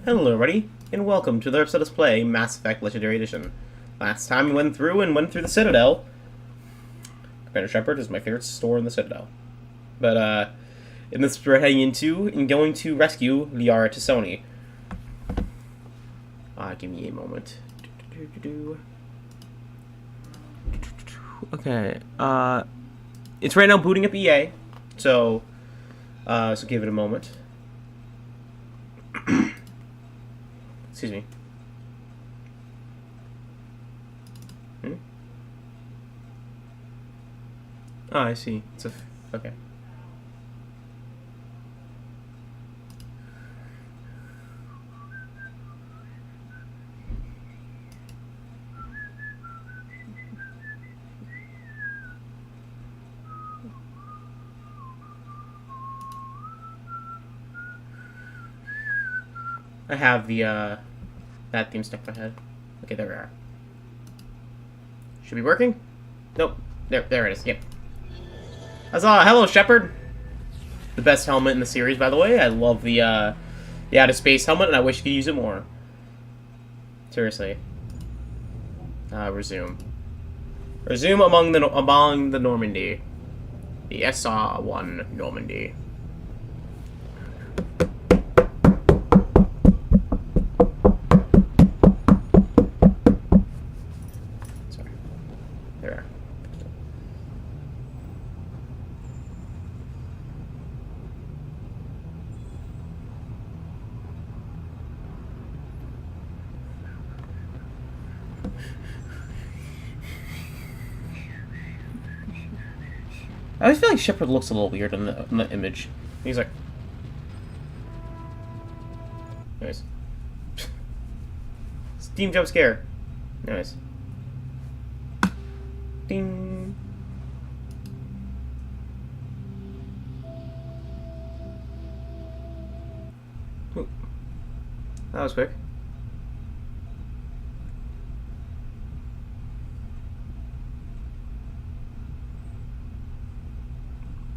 Hello everybody, and welcome to the Let Us Play Mass Effect Legendary Edition. Last time we went through the Citadel. Commander Shepard is my favorite store in the Citadel. But, in this we're heading into and going to rescue Liara to Sony. Give me a moment. Okay, it's right now booting up EA, so give it a moment. Excuse me. Oh, I see. It's a... okay. I have the, that theme stuck in my head. Okay, there we are. Should be working? Nope. There it is. Yep. Huzzah! Hello, Shepard! The best helmet in the series, by the way. I love the outer space helmet, and I wish you could use it more. Seriously. Resume. Resume among the Normandy. The SR-1 Normandy. I always feel like Shepard looks a little weird in the image. He's like... Nice. Steam jump scare. Nice. Ding. Ooh. That was quick.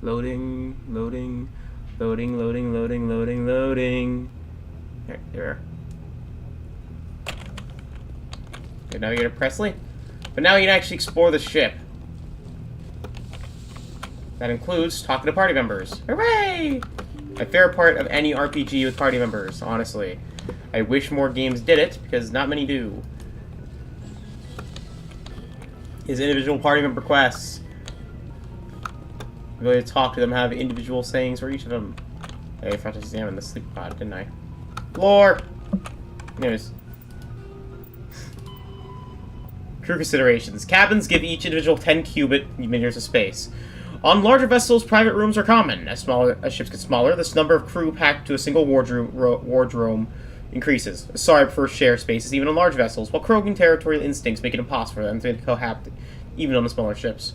Loading. There. Okay, now you get a Presley. But now you can actually explore the ship. That includes talking to party members. Hooray! My favorite part of any RPG with party members, honestly. I wish more games did it, because not many do. Is individual party member quests. I'm going to talk to them, have individual sayings for each of them. I forgot to examine the sleep pod, didn't I? Floor! Anyways. Crew considerations. Cabins give each individual 10 cubic meters of space. On larger vessels, private rooms are common. As ships get smaller, this number of crew packed to a single wardroom increases. Sorry, I prefer share spaces even on large vessels, while Krogan territorial instincts make it impossible for them to cohabit even on the smaller ships.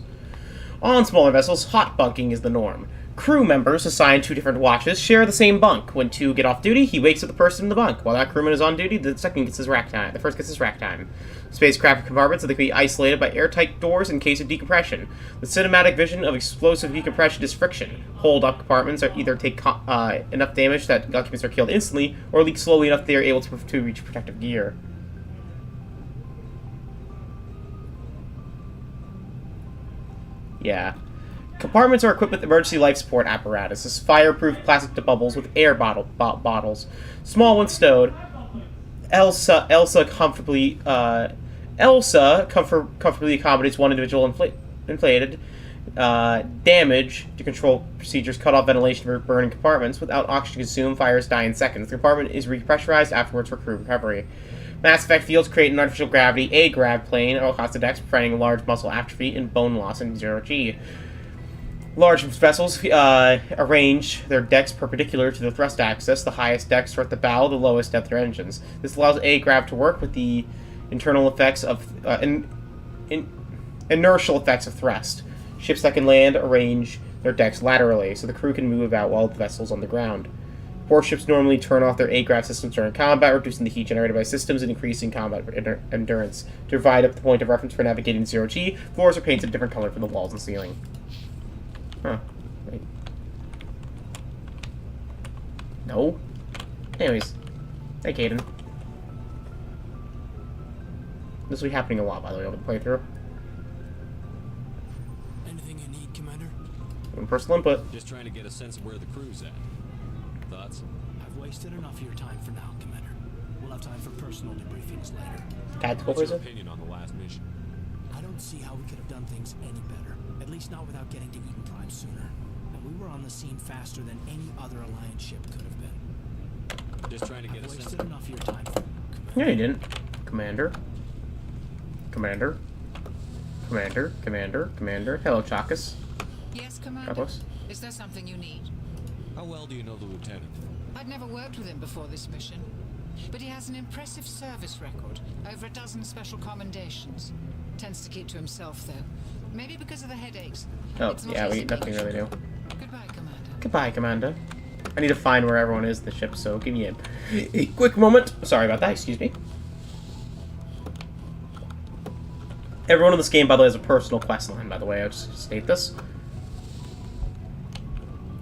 On smaller vessels, hot bunking is the norm. Crew members assigned to different watches share the same bunk. When two get off duty, he wakes up the person in the bunk. While that crewman is on duty, the second gets his rack time. The first gets his rack time. Spacecraft compartments are to be isolated by airtight doors in case of decompression. The cinematic vision of explosive decompression is friction. Hold-up compartments are either take enough damage that occupants are killed instantly, or leak slowly enough they are able to reach protective gear. Yeah. Compartments are equipped with emergency life support apparatus, fireproof plastic bubbles with air bottles. Small when stowed. Elsa comfortably accommodates one individual inflated. Damage to control procedures cut off ventilation for burning compartments. Without oxygen consumed, fires die in seconds. The compartment is repressurized afterwards for crew recovery. Mass Effect fields create an artificial gravity A-grav plane at all costs of decks, preventing large muscle atrophy and bone loss in 0G. Large vessels arrange their decks perpendicular to the thrust axis. The highest decks are at the bow, the lowest at their engines. This allows A-grav to work with the internal effects of inertial effects of thrust. Ships that can land arrange their decks laterally, so the crew can move about while the vessel's on the ground. Warships normally turn off their A-grav systems during combat, reducing the heat generated by systems and increasing combat endurance. To provide up the point of reference for navigating 0G, floors are painted a different color from the walls and ceiling. Huh. Wait. No? Anyways. Hey, Caden. This will be happening a lot, by the way, over the playthrough. Anything you need, Commander? Personal input. Just trying to get a sense of where the crew's at. Thoughts? I've wasted enough of your time for now, Commander. We'll have time for personal debriefings later. Tactical What's your person? opinion on the last mission? I don't see how we could have done things any better. At least not without getting to Eden Prime sooner. And we were on the scene faster than any other Alliance ship could have been. Just trying to get I've a sense wasted of... enough of your time, Commander. No, you didn't. Commander. Commander. Commander. Commander. Commander. Hello, Chakas. Yes, Commander. Chakas. Is there something you need? How well do you know the lieutenant? I'd never worked with him before this mission. But he has an impressive service record. Over a dozen special commendations. Tends to keep to himself, though. Maybe because of the headaches. Oh, It's not yeah, easy nothing being really new. Goodbye, Commander. Goodbye, Commander. I need to find where everyone is in the ship, so give me a quick moment. Sorry about that, excuse me. Everyone in this game, by the way, has a personal quest line, by the way. I'll just state this.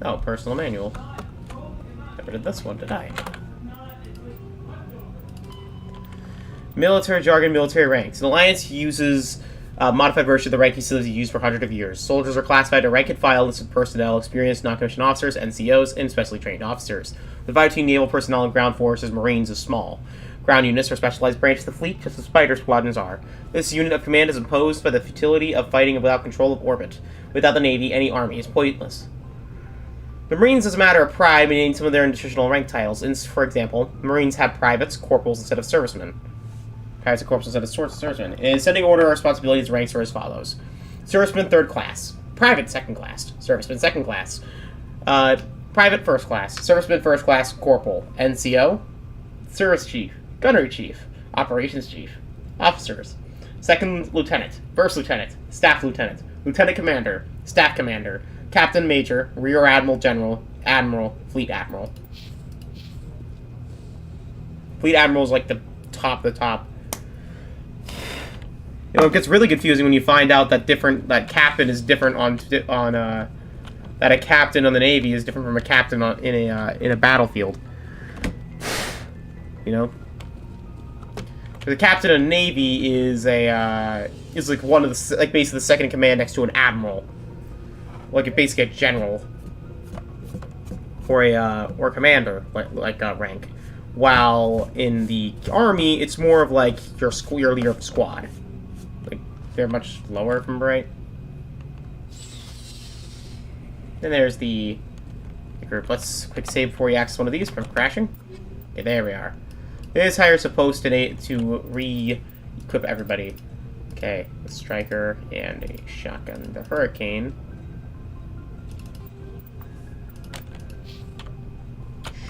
Oh, personal manual. Never did this one, did I? Military jargon, military ranks. An alliance uses a modified version of the ranking systems used for hundreds of years. Soldiers are classified to rank and file, listed personnel, experienced non-commissioned officers, NCOs, and specially trained officers. The divide between naval personnel and ground forces Marines is small. Ground units are specialized branches of the fleet, just as fighter squadrons are. This unit of command is imposed by the futility of fighting without control of orbit. Without the Navy, any army is pointless. The Marines, as a matter of pride, maintain some of their traditional rank titles. For example, Marines have privates, corporals instead of servicemen. Privates and corporals instead of servicemen. In ascending order of responsibilities, ranks are as follows. Serviceman, 3rd class. Private, 2nd class. Serviceman, 2nd class. Private, 1st class. Serviceman, 1st class. Corporal. NCO. Service chief. Gunnery chief. Operations chief. Officers. 2nd lieutenant. 1st lieutenant. Staff lieutenant. Lieutenant commander. Staff commander. Captain major. Rear admiral general. Admiral. Fleet admiral. Fleet admiral is like the top. You know, it gets really confusing when you find out that that captain is different that a captain on the Navy is different from a captain in a battlefield. You know, the captain of the Navy is like one of the basically the second in command next to an admiral, like basically a general or a commander like rank. While in the Army, it's more of like your leader of the squad. Like, they're much lower, if I'm right. Then there's the group. Let's quick save before you access one of these from crashing. Okay, there we are. This is how you're supposed to re-equip everybody. Okay, a striker and a shotgun. The Hurricane.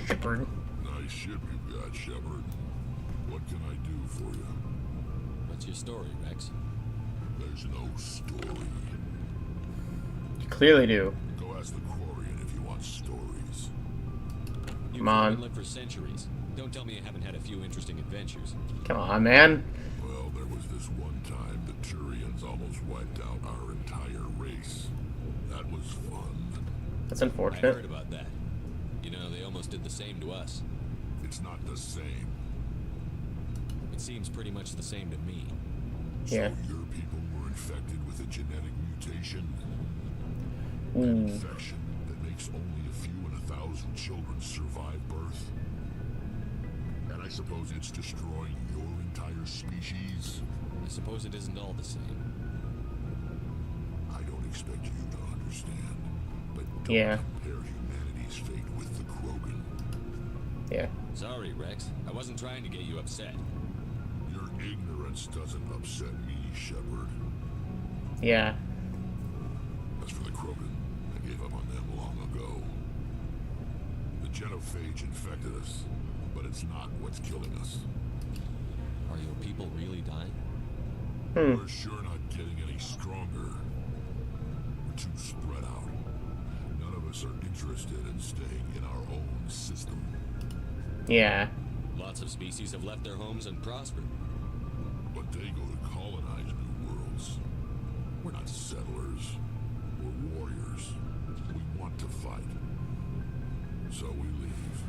Shepard. Nice ship you got, Shepard. What can I do for you? What's your story, Rex? There's no story. You clearly do. Go ask the Quarian if you want stories. Come on. You've lived for centuries. Don't tell me you haven't had a few interesting adventures. Come on, man. Well, there was this one time the Turians almost wiped out our entire race. That was fun. That's I unfortunate. heard about that. You know, they almost did the same to us. It's not the same. It seems pretty much the same to me. Yeah. So your people were infected with a genetic mutation? Ooh. An infection that makes only a few in 1,000 children survive birth? And I suppose it's destroying your entire species? I suppose it isn't all the same. I don't expect you to understand, but don't Yeah. compare humanity's fate with the Krogan. Yeah. Sorry, Rex. I wasn't trying to get you upset. Your ignorance doesn't upset me, Shepard. Yeah. As for the Krogan, I gave up on them long ago. The genophage infected us, but it's not what's killing us. Are your people really dying? We're sure not getting any stronger. We're too spread out. None of us are interested in staying in our own system. Yeah. Lots of species have left their homes and prospered. But they go to colonize new worlds. We're not settlers. We're warriors. We want to fight. So we leave.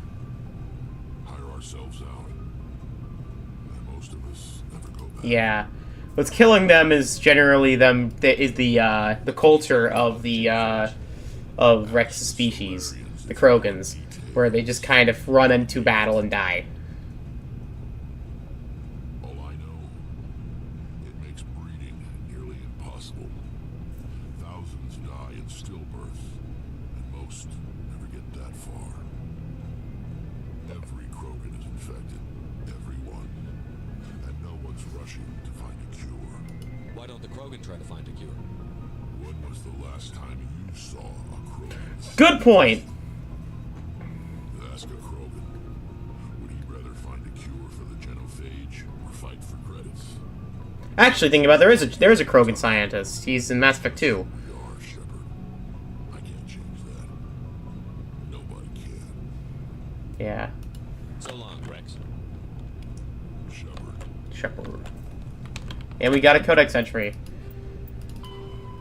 Hire ourselves out. And most of us never go back. Yeah. What's killing them is generally the culture of of Rex's species, the Krogans, where they just kind of run into battle and die. All I know, it makes breeding nearly impossible. Thousands die in stillbirth, and most never get that far. Every Krogan is infected, everyone, and no one's rushing to find a cure. Why don't the Krogan try to find a cure? When was the last time you saw a Krogan? Good point. Ask a Krogan. Would he rather find a cure for the genophage or fight for credits? Actually, thinking about it, there is a Krogan scientist. He's in Mass Effect 2. You are, Shepard. I can't change that. Nobody can. Yeah. So long, Rex. Shepard. And we got a Codex entry.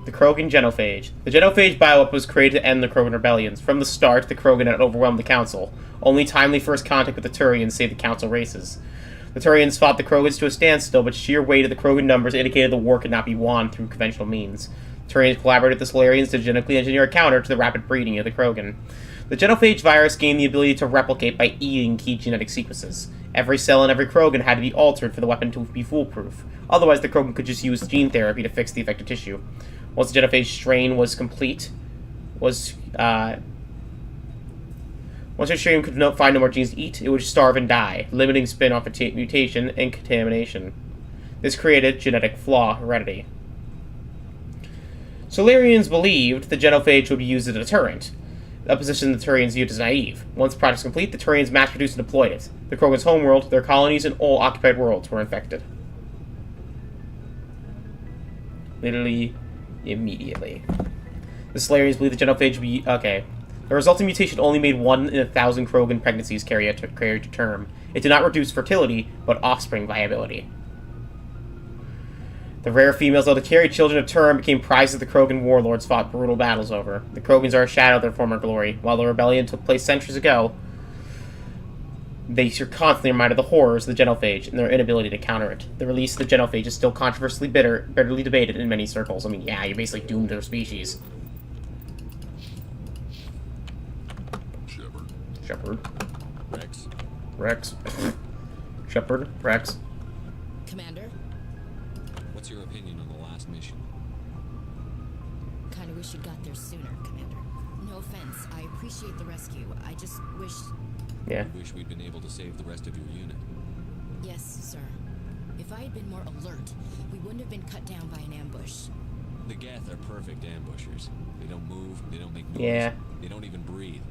The Krogan Genophage. The Genophage bioweapon was created to end the Krogan rebellions. From the start, the Krogan had overwhelmed the Council. Only timely first contact with the Turians saved the Council races. The Turians fought the Krogans to a standstill, but sheer weight of the Krogan numbers indicated the war could not be won through conventional means. The Turians collaborated with the Solarians to genetically engineer a counter to the rapid breeding of the Krogan. The Genophage virus gained the ability to replicate by eating key genetic sequences. Every cell in every Krogan had to be altered for the weapon to be foolproof. Otherwise, the Krogan could just use gene therapy to fix the affected tissue. Once the Genophage strain was complete, once the strain could find no more genes to eat, it would starve and die, limiting spin-off mutation and contamination. This created genetic flaw heredity. Solarians believed the Genophage would be used as a deterrent, a position the Turians viewed as naive. Once the project was complete, the Turians mass-produced and deployed it. The Krogan's homeworld, their colonies, and all occupied worlds were infected. Literally, immediately. The Solarians believed the Genophage would be... Okay. The resulting mutation only made 1 in 1,000 Krogan pregnancies carry to term. It did not reduce fertility, but offspring viability. The rare females able to carry children to term became prizes the Krogan warlords fought brutal battles over. The Krogans are a shadow of their former glory. While the rebellion took place centuries ago, they are constantly reminded of the horrors of the Genophage and their inability to counter it. The release of the Genophage is still controversially bitterly debated in many circles. I mean, yeah, you're basically doomed to a species. Shepard. Rex. Shepard. Rex. Commander? What's your opinion on the last mission? Kinda wish you got there sooner, Commander. No offense, I appreciate the rescue. I just wish... Yeah. I wish we'd been able to save the rest of your unit. Yes, sir. If I had been more alert, we wouldn't have been cut down by an ambush. The Geth are perfect ambushers. They don't move, they don't make noise, Yeah. they don't even breathe.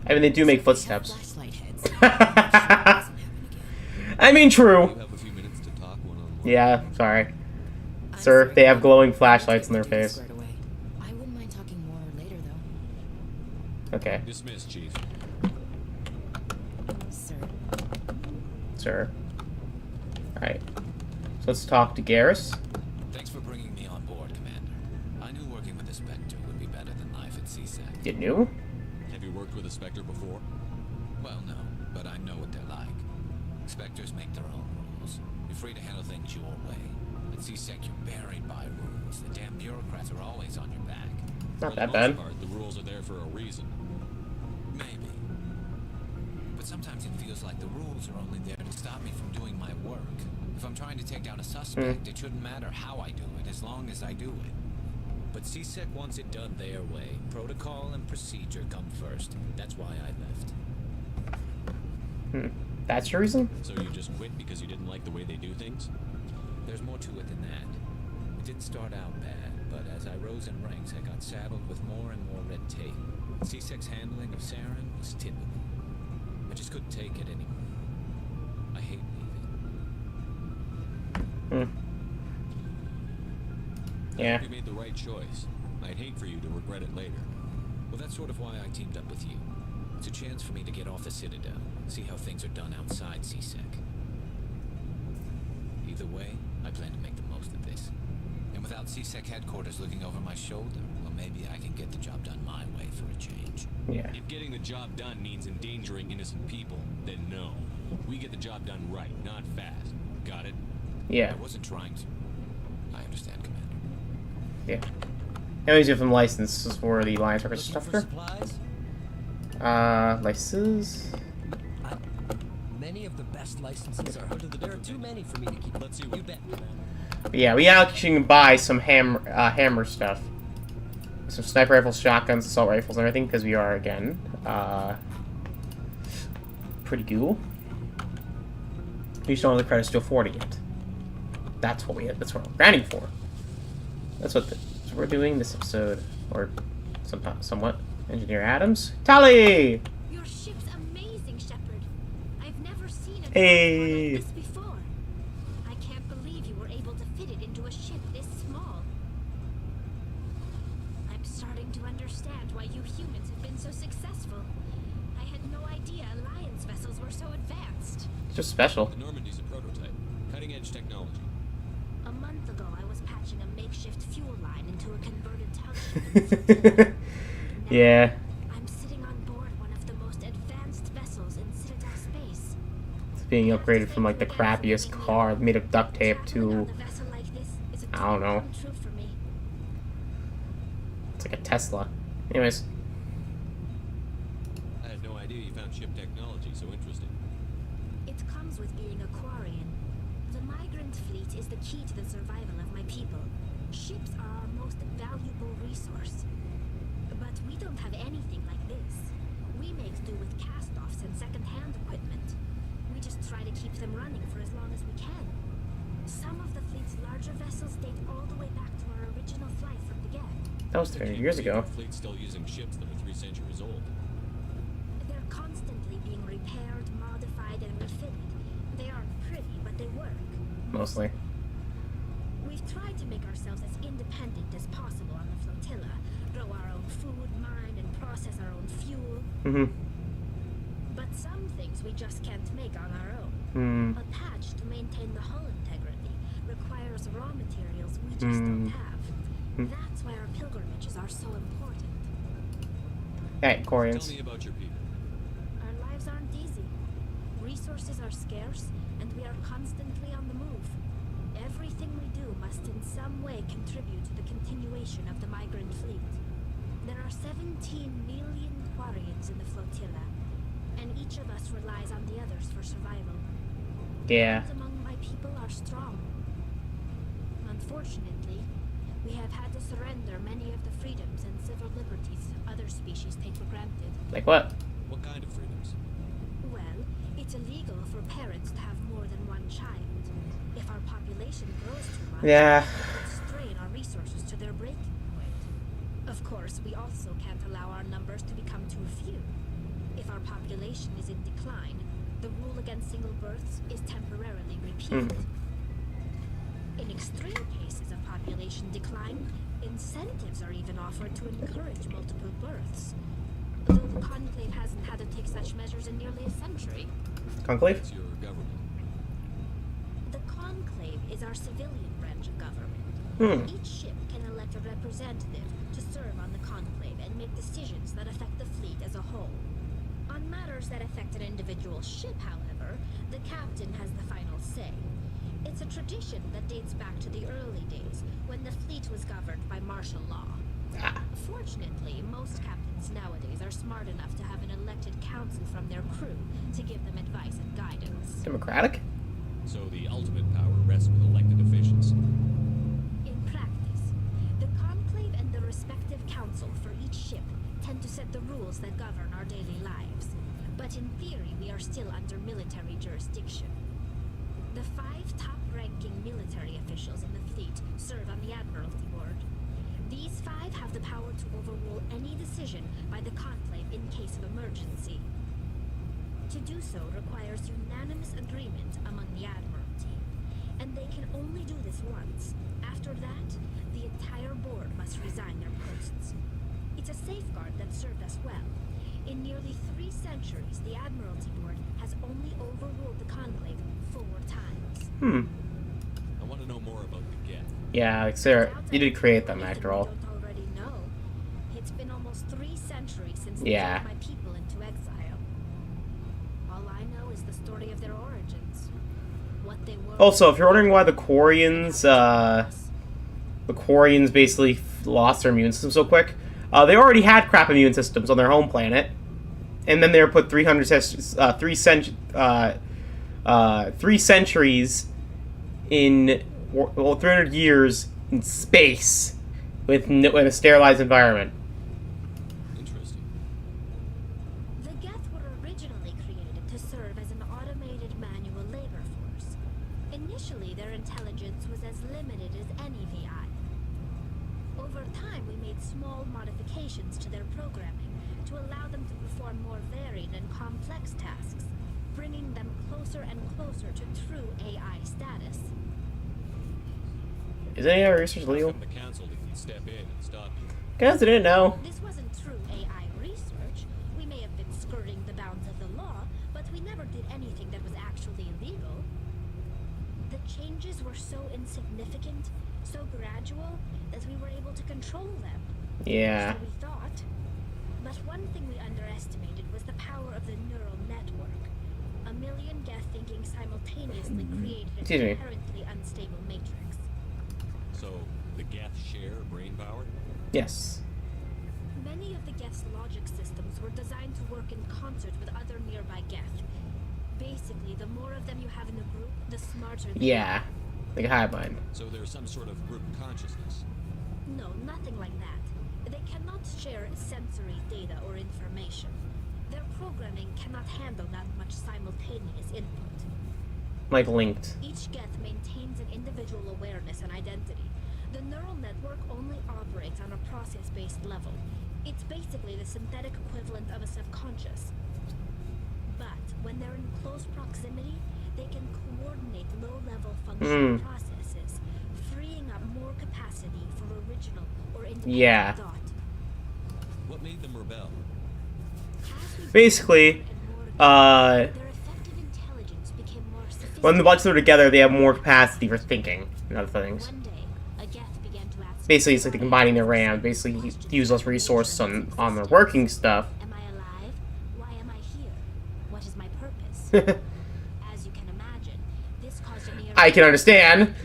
I mean, they do make footsteps. Flashlight heads. Doesn't happen again. I mean, Do true. you have a few minutes to talk one-on-one? Yeah, sorry. I'm Sir, sorry, they have Commander. glowing flashlights in their Get this face. squared away. I wouldn't mind talking more later, though. Okay, Dismissed, Chief. Sir. sir. Alright. So let's talk to Garrus. Thanks for bringing me on board, Commander. I knew working with the Spectre would be better than life at CSEC. You knew? Have you worked with a Spectre before? Well, no, but I know what they're like. Spectres make their own rules. You're free to handle things your way. At CSEC, you're buried by rules. The damn bureaucrats are always on your back. Not For that the bad. most part, the rules are there for a reason. Maybe. But sometimes it feels like the rules are only there to stop me from doing my work. If I'm trying to take down a suspect, it shouldn't matter how I do it, as long as I do it. But CSEC wants it done their way. Protocol and procedure come first. That's why I left. That's your reason? So you just quit because you didn't like the way they do things? There's more to it than that. It didn't start out bad, but as I rose in ranks, I got saddled with more and more red tape. CSEC's handling of Saren was typical. I just couldn't take it anymore. I hate leaving. Yeah. You made the right choice. I'd hate for you to regret it later. Well, that's sort of why I teamed up with you. It's a chance for me to get off the Citadel, see how things are done outside CSEC. Either way, I plan to make the most of this. And without CSEC headquarters looking over my shoulder, well, maybe I can get the job done my way for a change. Yeah. If getting the job done means endangering innocent people, then no. We get the job done right, not fast. Got it? Yeah. I wasn't trying to. I understand, Commander. Yeah. Enemies give them licenses for the Alliance Records Looking for stuff. supplies? Licenses? Many of the best licenses are under the There are too many for me to keep. Let's see what you bet, Commander. But yeah, we actually can buy some hammer stuff. Some sniper rifles, shotguns, assault rifles, and everything, because we are, again, pretty cool. We just don't have the credits to afford it yet. That's what that's what we're grinding for. That's what we're doing this episode. Or somewhat. Engineer Adams. Tally! Your ship's amazing, Shepard. I've never seen a Hey. like this before. I can't believe you were able to fit it into a ship this small. I'm starting to understand why you humans have been so successful. I had no idea Alliance vessels were so advanced. It's just special. The Normandy's a prototype. Cutting-edge technology. A month ago, I was patching a makeshift fuel line into a converted tugship. Yeah. I'm sitting on board one of the most advanced vessels in Citadel space. It's being upgraded from like the crappiest car made of duct tape to, I don't know. It's like a Tesla. Anyways. I had no idea you found ship technology so interesting. It comes with being a Quarian. The migrant fleet is the key to the survival of my people. Ships are our most valuable resource. But we don't have anything like this. We make do with cast-offs and second-hand equipment. We just try to keep them running for as long as we can. Some of the fleet's larger vessels date all the way back to our original flight from the get. That was 300 years ago. Our fleet's still using ships that are 3 centuries old. They're constantly being repaired, modified, and refitted. They aren't pretty, but they work. Mostly. We've tried to make ourselves as independent as possible on the flotilla. Grow our own food, mine, and process our own fuel. Mm-hmm. But some things we just can't make on our own. Hmm. A patch to maintain the hull integrity requires raw materials we just don't have. That's why our pilgrimages are so important. Hey, Tell Corians. me about your people. Our lives aren't easy. Resources are scarce, and we are constantly on the move. Everything we do must in some way contribute to the continuation of the migrant fleet. There are 17 million Quarians in the flotilla, and each of us relies on the others for survival. Yeah. Bonds among my people are strong. Unfortunately, we have had to surrender many of the freedoms and civil liberties other species take for granted. Like what? What kind of freedoms? Well, it's illegal for parents to have more than one child. If our population grows too much, Yeah. it would strain our resources to their breaking point. Of course, we also can't allow our numbers to become too few. If our population is in decline, the rule against single births is temporarily repealed. In extreme cases of population decline, incentives are even offered to encourage multiple births. Though the Conclave hasn't had to take such measures in nearly a century. Conclave? It's your government. The Conclave is our civilian branch of government. Each ship can elect a representative to serve on the Conclave and make decisions that affect the fleet as a whole. On matters that affect an individual ship, however, the captain has the final say. It's a tradition that dates back to the early days, when the fleet was governed by martial law. Fortunately, most captains nowadays are smart enough to have an elected council from their crew to give them advice and guidance. Democratic? So the ultimate power rests with elected officials. In practice, the Conclave and the respective council for each ship tend to set the rules that govern our daily lives. But in theory, we are still under military jurisdiction. The 5 top-ranking military officials in the fleet serve on the Admiralty Board. These 5 have the power to overrule any decision by the Conclave in case of emergency. To do so requires unanimous agreement among the Admiralty, and they can only do this once. After that, the entire board must resign their posts. It's a safeguard that served us well. In nearly 3 centuries, the Admiralty Board has only overruled the Conclave 4 times. I want to know more about the Geth. Yeah, like Sarah, you did create them after all. Don't already know. It's been almost 3 centuries since they Yeah. took my people into exile. All I know is the story of their what they were. Also, if you're wondering why the Quarians basically lost their immune system so quick, they already had crap immune systems on their home planet, and then they were put 3 centuries in, well, 300 years in space with a sterilized environment. Interesting. The Geth were originally created to serve as an automated manual labor force. Initially, their intelligence was as limited as any VI. Over time, we made small modifications to their programming to allow them to perform more varied and complex tasks, bringing them closer and closer to true AI status. Is any other research legal? From the council that can step in and stop you. Guys, I didn't know. This wasn't true AI research. We may have been skirting the bounds of the law, but we never did anything that was actually illegal. The changes were so insignificant, so gradual, that we were able to control them. Yeah. So we thought. But one thing we underestimated was the power of the neural network. A million Geth thinking simultaneously created Excuse an me. inherently unstable matrix. So, the Geth share brain power? Yes. Many of the Geth's logic systems were designed to work in concert with other nearby Geth. Basically, the more of them you have in a group, the smarter they Yeah. Like a hive mind. So there's some sort of group consciousness. are. No, nothing like that. They cannot share sensory data or information. Their programming cannot handle that much simultaneous input. Like linked. Each Geth maintains an individual awareness and identity. The neural network only operates on a process-based level. It's basically the synthetic equivalent of a subconscious. But when they're in close proximity, they can coordinate low-level functional processes, freeing up more capacity for original or independent thought. What made them rebel? As we Basically, grew and more their effective intelligence became more when the bunch of them are sophisticated. together, they have more capacity for thinking and other things. One day, a Geth began to ask Basically, it's like they're combining their RAM, basically use less resources on their working stuff. Am I alive? Why am I here? What is my purpose? As you can imagine, this caused an I can understand.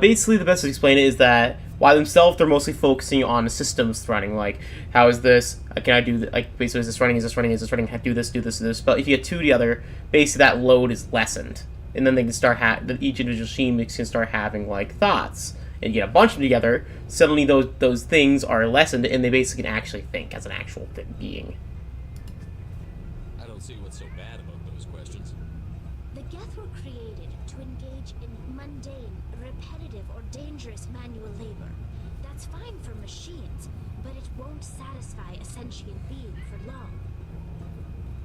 Basically, the best way to explain it is that while themselves, they're mostly focusing on the systems running. Like, how is this? Can I do? Like, basically, is this running? Is this running? Is this running? Do this, do this, do this. But if you get two together, basically that load is lessened, and then they can start each individual team can start having like thoughts. And you get a bunch of them together, suddenly those things are lessened, and they basically can actually think as an actual being. I don't see what's so bad about those questions. The Geth were created to engage in mundane, repetitive, or dangerous manual labor. That's fine for machines, but it won't satisfy a sentient being for long.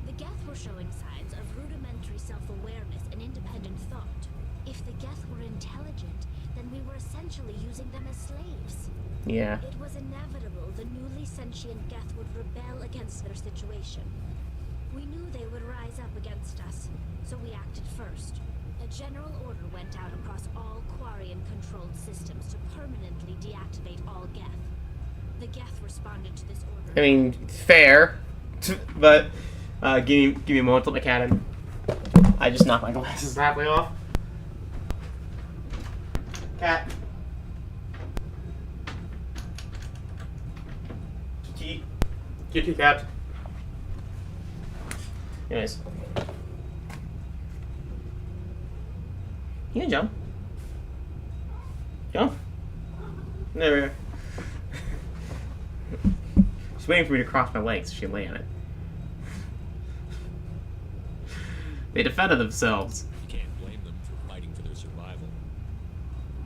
The Geth were showing signs of rudimentary self-awareness and independent thought. If the Geth were intelligent, then we were essentially using them as slaves. Yeah. It was inevitable the newly sentient Geth would rebel against their situation. We knew they would rise up against us, so we acted first. A general order went out across all Quarian-controlled systems to permanently deactivate all Geth. The Geth responded to this order. I mean, fair, but give me a moment to let my cat in. I just knocked my glasses halfway off. Cat. Kiki. Kitty cat. Anyways. You can jump. Jump. There we go. She's waiting for me to cross my legs so she can lay on it. They defended themselves. You can't blame them for fighting for their survival.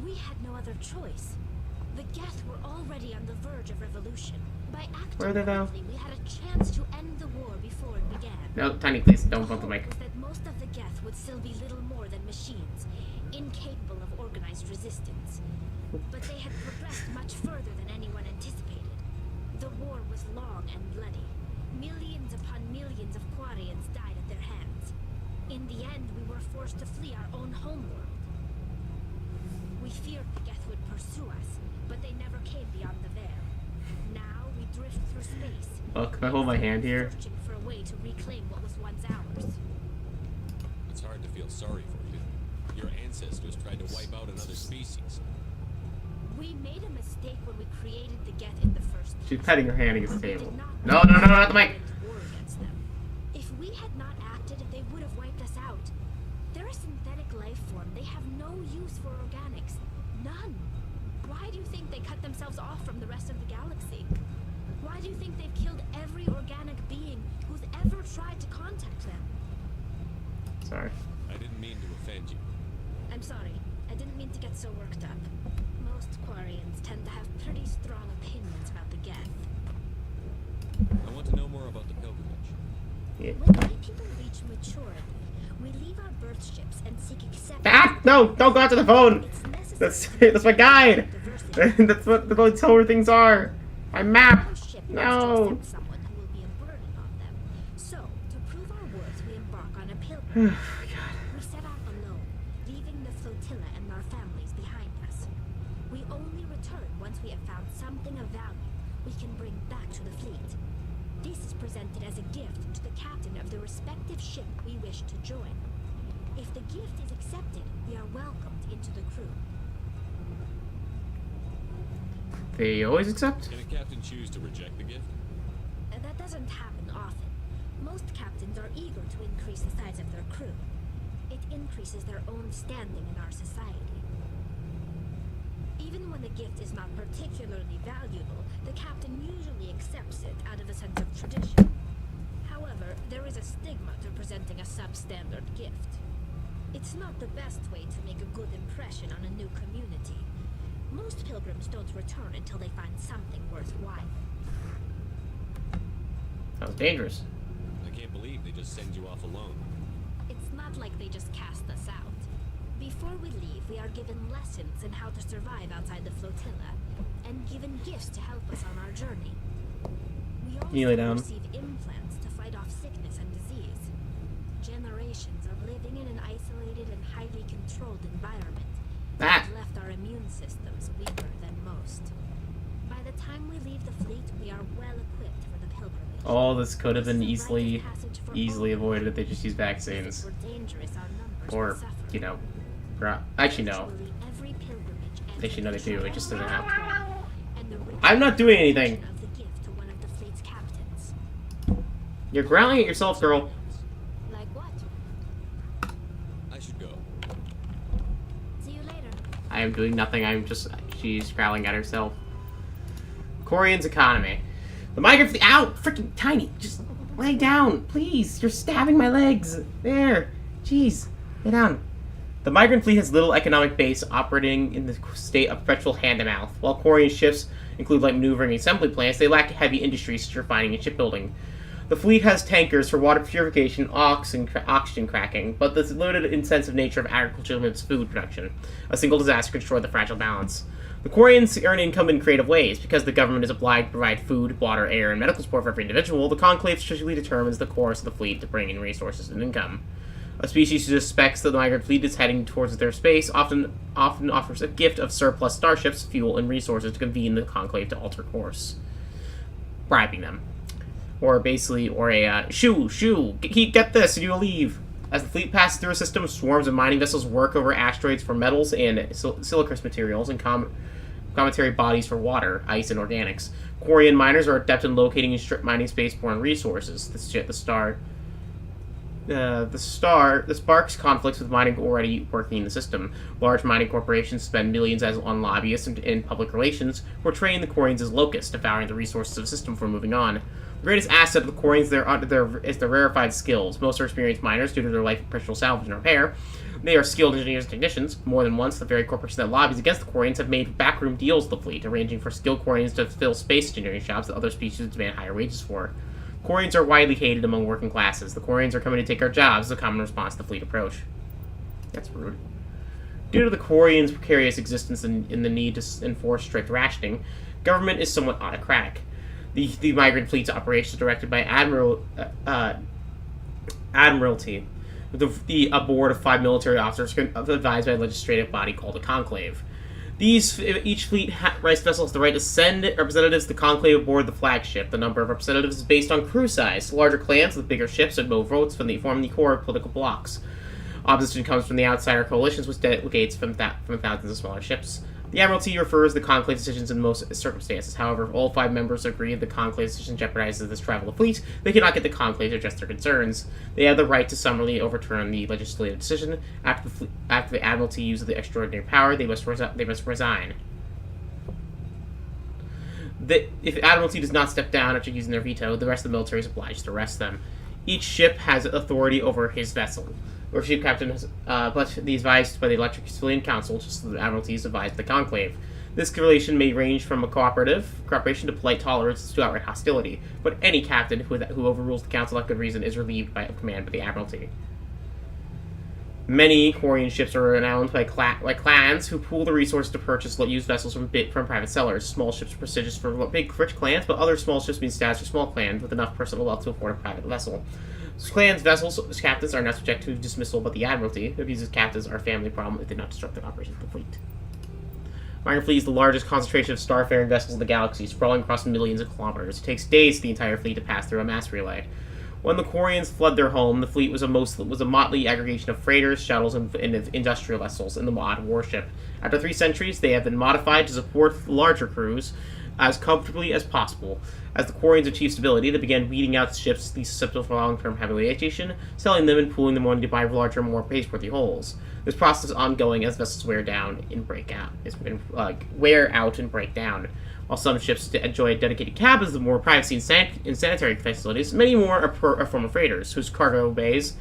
We had no other choice. The Geth were already on the verge of revolution. By acting Where are they now? quickly, we had a chance to end the war before it began. No, Tiny, please, don't bump the hope mic. was that most of the Geth would still be little more than machines, incapable of organized resistance. But they had progressed much further than anyone anticipated. The war was long and bloody. Millions upon millions of Quarians died at their hands. In the end, we were forced to flee our own homeworld. We feared the Geth would pursue us, but they never came beyond the Veil. Now we drift through space. Look, if I hold my hand here. Searching for a way to reclaim what was once ours. It's hard to feel sorry for you. Your ancestors tried to wipe out another species. We made a mistake when we created the Geth in the first place. She's petting her hand against the We table. did not No, no, no, not the mic. war against them. If we had not acted, they would have wiped us out. They're a synthetic life form. They have no use for organics. None. Why do you think they cut themselves off from the rest of the galaxy? Why do you think they've killed every organic being who's ever tried to contact them? Sorry. I didn't mean to offend you. I'm sorry. I didn't mean to get so worked up. Most Quarians tend to have pretty strong opinions about the Geth. I want to know more about the pilgrimage. Yeah. When we people reach maturity, we leave our birth ships and seek acceptance. Ah! No! Don't go after the phone! It's That's my guide! That's what tell where things are! My map! No! Someone who will be a burden on them. So, to prove our worth, we embark on a pilgrimage. We set out alone, leaving the flotilla and our families behind us. We only return once we have found something of value we can bring back to the fleet. This is presented as a gift to the captain of the respective ship we wish to join. If the gift is accepted, we are welcomed into the crew. They always accept? Can a captain choose to reject the gift? That doesn't happen often. Most captains are eager to increase the size of their crew. It increases their own standing in our society. Even when the gift is not particularly valuable, the captain usually accepts it out of a sense of tradition. However, there is a stigma to presenting a substandard gift. It's not the best way to make a good impression on a new community. Most pilgrims don't return until they find something worthwhile. That was dangerous. I can't believe they just send you off alone. It's not like they just cast us out. Before we leave, we are given lessons in how to survive outside the flotilla, and given gifts to help us on our journey. We also You lay down. receive implants to fight off sickness and disease. Generations of living in an isolated and highly controlled environment Ah! have left our immune systems weaker than most. By the time we leave the fleet, we are well equipped for the pilgrimage. All this could have been This is a rite easily of passage for easily all. avoided if they just used If it vaccines. were dangerous, our numbers Or, would suffer. you know, actually no. Virtually every pilgrimage Actually no, they do. It just doesn't happen. and the I'm not doing anything. of the gift to one of the fleet's captains. You're growling at yourself, girl. Like what? I should go. See you later. I am doing nothing. She's growling at herself. Quarian's economy. The migrant fleet. Ow! Freaking tiny. Just lay down, please. You're stabbing my legs. There. Jeez. Lay down. The migrant fleet has little economic base, operating in the state of perpetual hand-to-mouth. While Quarian ships include light maneuvering and assembly plants, they lack heavy industries such as refining and shipbuilding. The fleet has tankers for water purification, oxygen cracking, but the limited intensive nature of agriculture limits food production. A single disaster could destroy the fragile balance. The Quarians earn income in creative ways. Because the government is obliged to provide food, water, air, and medical support for every individual, the Conclave strategically determines the course of the fleet to bring in resources and income. A species who suspects that the migrant fleet is heading towards their space often offers a gift of surplus starships, fuel, and resources to convene the Conclave to alter course. Bribing them. Or a get this and you'll leave. As the fleet passes through a system, swarms of mining vessels work over asteroids for metals and siliceous materials and cometary bodies for water, ice, and organics. Quarian miners are adept in locating and strip mining spaceborne resources. The sparks conflicts with mining already working in the system. Large mining corporations spend millions on lobbyists and in public relations, portraying the Quarians as locusts, devouring the resources of the system before moving on. The greatest asset of the Quarians is their rarefied skills. Most are experienced miners due to their life of professional salvage and repair. They are skilled engineers and technicians. More than once, the very corporation that lobbies against the Quarians have made backroom deals with the fleet, arranging for skilled Quarians to fill space engineering jobs that other species demand higher wages for. Quarians are widely hated among working classes. The Quarians are coming to take our jobs as a common response to the fleet approach. That's rude. Due to the Quarians' precarious existence and the need to enforce strict rationing, government is somewhat autocratic. The migrant fleet's operations are directed by Admiralty, a board of 5 military officers advised by a legislative body called a conclave. Each fleet rice vessel has the right to send representatives to the conclave aboard the flagship. The number of representatives is based on crew size. Larger clans with bigger ships and more votes form the core of political blocs. Opposition comes from the outsider coalitions, which delegates from thousands of smaller ships. The Admiralty refers the Conclave decisions in most circumstances. However, if all 5 members agree the Conclave decision jeopardizes this travel of fleet, they cannot get the Conclave to address their concerns. They have the right to summarily overturn the legislative decision. After the Admiralty uses the extraordinary power, they must resign. If the Admiralty does not step down after using their veto, the rest of the military is obliged to arrest them. Each ship has authority over his vessel, or ship captain has, but he is advised by the Electric Civilian Council, just as the Admiralty is advised by the Conclave. This relation may range from a cooperation to polite tolerance to outright hostility, but any captain who overrules the Council without good reason is relieved of command by the Admiralty. Many Quarian ships are renowned by clans who pool the resources to purchase used vessels from private sellers. Small ships are prestigious for big, rich clans, but other small ships mean status for small clans with enough personal wealth to afford a private vessel. Clans' vessels, captains are not subject to dismissal by the Admiralty. Abuses captains are a family problem if they not disrupt the operations of the fleet. Minor Fleet is the largest concentration of starfaring vessels in the galaxy, sprawling across millions of kilometers. It takes days for the entire fleet to pass through a mass relay. When the Quarians fled their home, the fleet was a motley aggregation of freighters, shuttles, and industrial vessels in the mod warship. After 3 centuries, they have been modified to support larger crews as comfortably as possible. As the Quarians achieved stability, they began weeding out ships least susceptible for long-term habitation, selling them and pooling the money to buy larger, more praiseworthy hulls. This process is ongoing as vessels wear out and break down. While some ships enjoy dedicated cabins with more privacy and sanitary facilities, many more are former freighters, whose cargo bays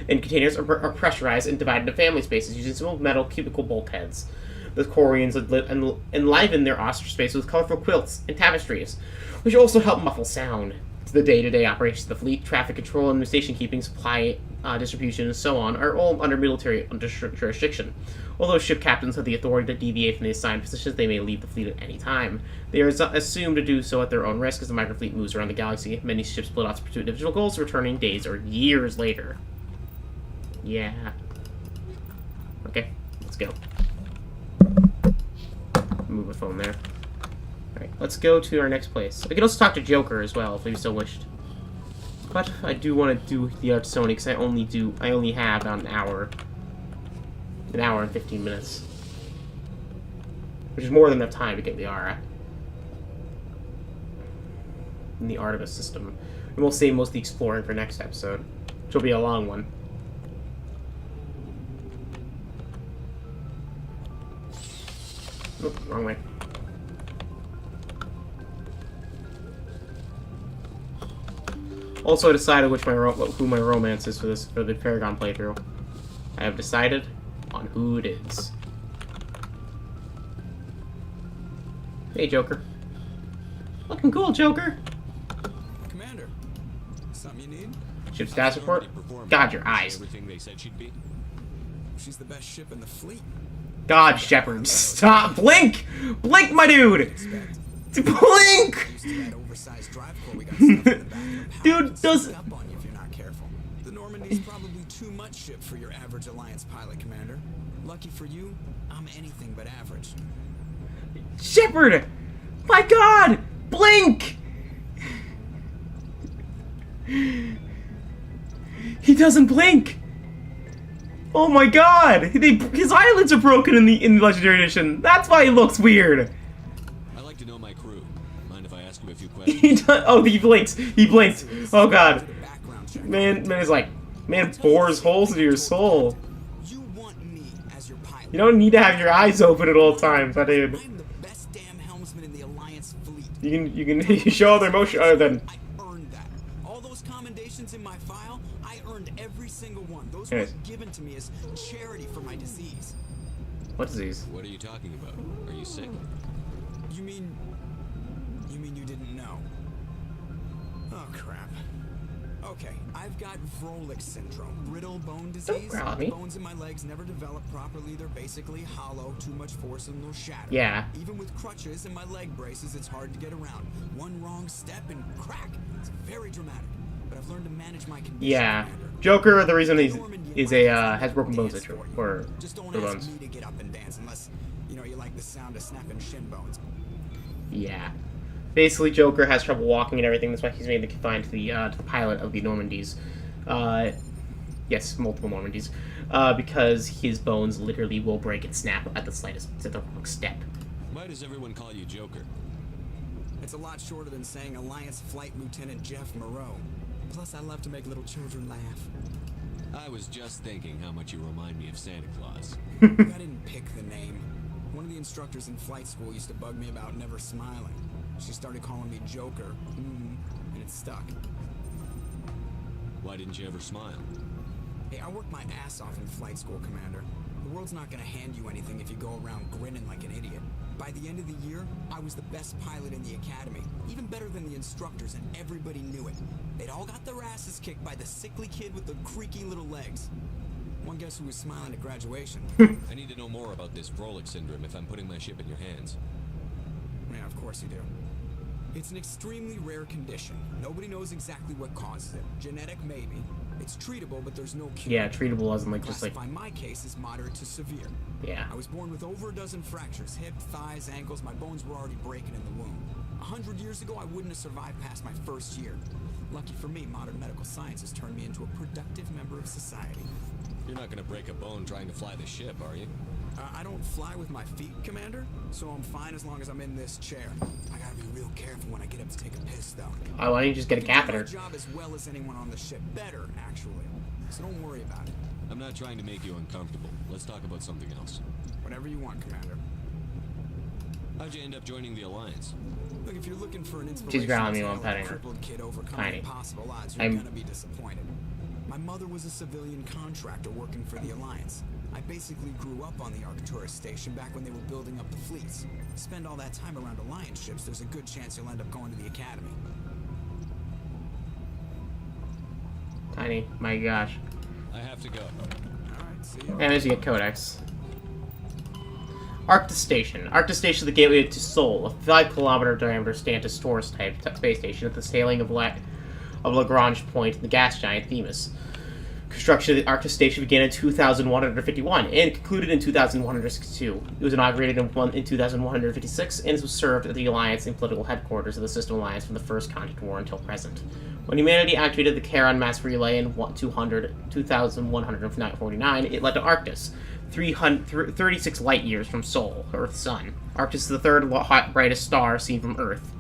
and containers are pressurized and divided into family spaces using simple metal cubicle bulkheads. The Quarians enliven their ostrich space with colorful quilts and tapestries, which also help muffle sound. The day-to-day operations of the fleet, traffic control and station keeping, supply distribution, and so on, are all under military jurisdiction. Although ship captains have the authority to deviate from the assigned positions, they may leave the fleet at any time. They are assumed to do so at their own risk as the microfleet moves around the galaxy. Many ships split off to pursue individual goals, returning days or years later. Yeah. Okay, let's go. Move my phone there. Alright, let's go to our next place. We can also talk to Joker as well, if we so wished. But I do want to do the art Sony, because I only have about an hour and 15 minutes. Which is more than enough time to get Liara. In the Artemis system. And we'll save most of the exploring for next episode, which will be a long one. Nope, wrong way. Also, I decided who my romance is for the Paragon playthrough. I have decided on who it is. Hey, Joker. Looking cool, Joker. Commander, something you need? Ship status report. God, your eyes. Everything they said she'd be. She's the best ship in the fleet. God, Shepard, stop! Blink! Blink, my dude! Blink! Dude, does... Up on you if you're not careful. The Normandy's probably too much ship for your average Alliance pilot, Commander. Lucky for you, I'm anything but average. Shepard! My God! Blink! He doesn't blink! Oh my God! His eyelids are broken in the Legendary Edition. That's why he looks weird. I like to know my crew. Mind if I ask him a few questions? He does, oh, he blinks. He blinked. Oh God. Man is like, man bores holes into your soul. You want me as your pilot. You don't need to have your eyes open at all times, my dude. I'm the best damn helmsman in the Alliance fleet. You can show other emotion other than. I earned that. All those commendations in my file, I earned every single one. Those Yes. were given to me as charity for my disease. What disease? What are you talking about? Are you sick? You mean you didn't know? Oh crap. Okay, I've got Vrolik syndrome, brittle bone disease. grab The me. bones in my legs never develop properly. They're basically hollow, too much force and they'll shatter. Yeah. Even with crutches and my leg braces, it's hard to get around. One wrong step and crack. It's very dramatic. But I've learned to manage my condition. Yeah. Commander. Joker, the reason has broken bones, Dance for you. or Just don't the ask bones. me to get up and dance unless you like the sound of snapping shin bones. Yeah. Basically, Joker has trouble walking and everything. That's why he's made the confined to the pilot of the Normandies. Yes, multiple Normandies. because his bones literally will break and snap at the wrong step. Why does everyone call you Joker? It's a lot shorter than saying Alliance Flight Lieutenant Jeff Moreau. Plus, I love to make little children laugh. I was just thinking how much you remind me of Santa Claus. I didn't pick the name. One of the instructors in flight school used to bug me about never smiling. She started calling me Joker, and it stuck. Why didn't you ever smile? Hey, I worked my ass off in flight school, Commander. The world's not gonna hand you anything if you go around grinning like an idiot. By the end of the year, I was the best pilot in the academy, even better than the instructors, and everybody knew it. They'd all got their asses kicked by the sickly kid with the creaky little legs. One guess who was smiling at graduation? I need to know more about this Vrolik syndrome if I'm putting my ship in your hands. Yeah, of course you do. It's an extremely rare condition. Nobody knows exactly what causes it. Genetic, maybe. It's treatable, but there's no cure. Yeah, treatable isn't like just like... Classify my case as moderate to severe. Yeah. I was born with over a dozen fractures. Hip, thighs, ankles. My bones were already breaking in the womb. 100 years ago, I wouldn't have survived past my first year. Lucky for me, modern medical science has turned me into a productive member of society. You're not gonna break a bone trying to fly the ship, are you? I don't fly with my feet, Commander, so I'm fine as long as I'm in this chair. I gotta be real careful when I get up to take a piss, though. Why don't you just get a catheter? I do my job as well as anyone on the ship. Better, actually. So don't worry about it. I'm not trying to make you uncomfortable. Let's talk about something else. Whatever you want, Commander. How'd you end up joining the Alliance? Look, if you're looking for an inspiration, She's growling me while I'm petting her. crippled kid overcoming Tiny. impossible odds, you're gonna be disappointed. My mother was a civilian contractor working for the Alliance. I basically grew up on the Arcturus station back when they were building up the fleets. Spend all that time around Alliance ships, there's a good chance you'll end up going to the Academy. Tiny, my gosh. I have to go. Alright, see you. And as you get Codex. Arctis Station. Arctis Station is the gateway to Sol, a 5-kilometer diameter Stantis Taurus type space station at the sailing of Lagrange Point in the gas giant Themis. Construction of the Arctis Station began in 2151 and concluded in 2162. It was inaugurated in 2156 and was served at the Alliance and political headquarters of the System Alliance from the First Continent War until present. When humanity activated the Charon mass relay in 2149, it led to Arctis, 36 light years from Sol, Earth's sun. Arctis is the third brightest star seen from Earth.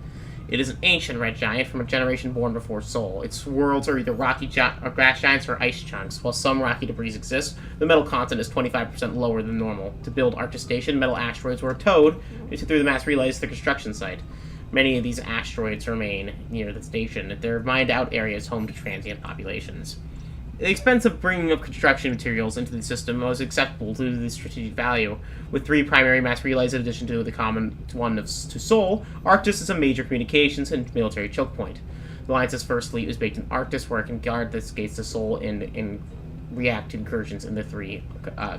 It is an ancient red giant from a generation born before Sol. Its worlds are either rocky gas giants or ice chunks. While some rocky debris exist, the metal content is 25% lower than normal. To build Arctis Station, metal asteroids were towed through the mass relays to the construction site. Many of these asteroids remain near the station. Their mined-out areas home to transient populations. The expense of bringing up construction materials into the system was acceptable due to the strategic value. With 3 primary mass relays in addition to the common one to Sol, Arctis is a major communications and military choke point. The Alliance's first fleet is based in Arctis, where it can guard the gates to Sol and react to incursions in the 3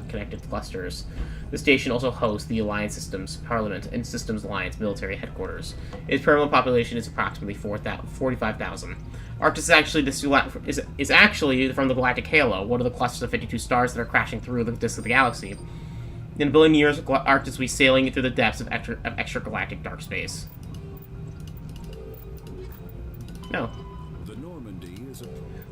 connected clusters. The station also hosts the Alliance Systems Parliament and Systems Alliance military headquarters. Its permanent population is approximately 45,000. Arctis is actually from the Galactic Halo, one of the clusters of 52 stars that are crashing through the disk of the galaxy. In a billion years, Arctis will be sailing through the depths of extragalactic dark space. No.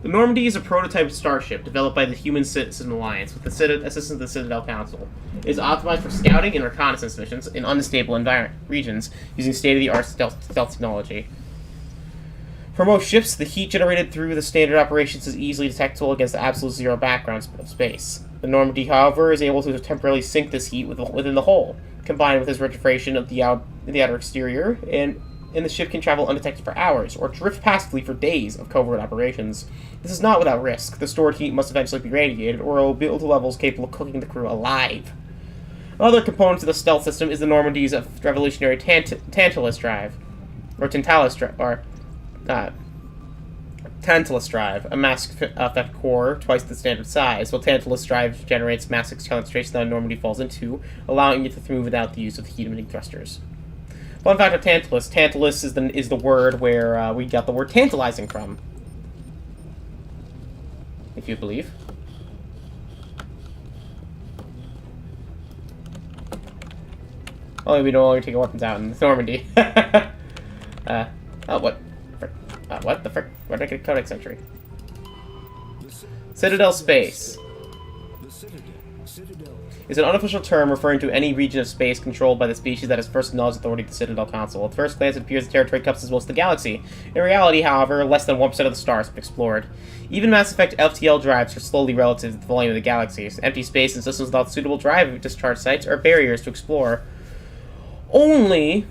The Normandy is a prototype starship developed by the Human System Alliance with the assistance of the Citadel Council. It is optimized for scouting and reconnaissance missions in unstable regions using state-of-the-art stealth technology. For most ships, the heat generated through the standard operations is easily detectable against the absolute zero background of space. The Normandy, however, is able to temporarily sink this heat within the hull, combined with its refrigeration of the outer exterior, and the ship can travel undetected for hours, or drift passively for days of covert operations. This is not without risk. The stored heat must eventually be radiated, or it will build to levels capable of cooking the crew alive. Another component of the stealth system is the Normandy's revolutionary Tantalus drive, Tantalus drive, a mass effect core twice the standard size, while Tantalus drive generates mass concentration that a Normandy falls into, allowing it to move without the use of heat-emitting thrusters. Fun fact of Tantalus. Tantalus is the word where we got the word tantalizing from. If you believe. Only we no longer take weapons out in Normandy. Oh, what? What the frick? Where did I get a Codex entry? Citadel Space. The Citadel is an unofficial term referring to any region of space controlled by the species that has first acknowledged authority of the Citadel Council. At first glance, it appears the territory encompasses most of the galaxy. In reality, however, less than 1% of the stars have been explored. Even Mass Effect FTL drives are slowly relative to the volume of the galaxies. Empty space and systems without suitable drive discharge sites are barriers to explore. Only...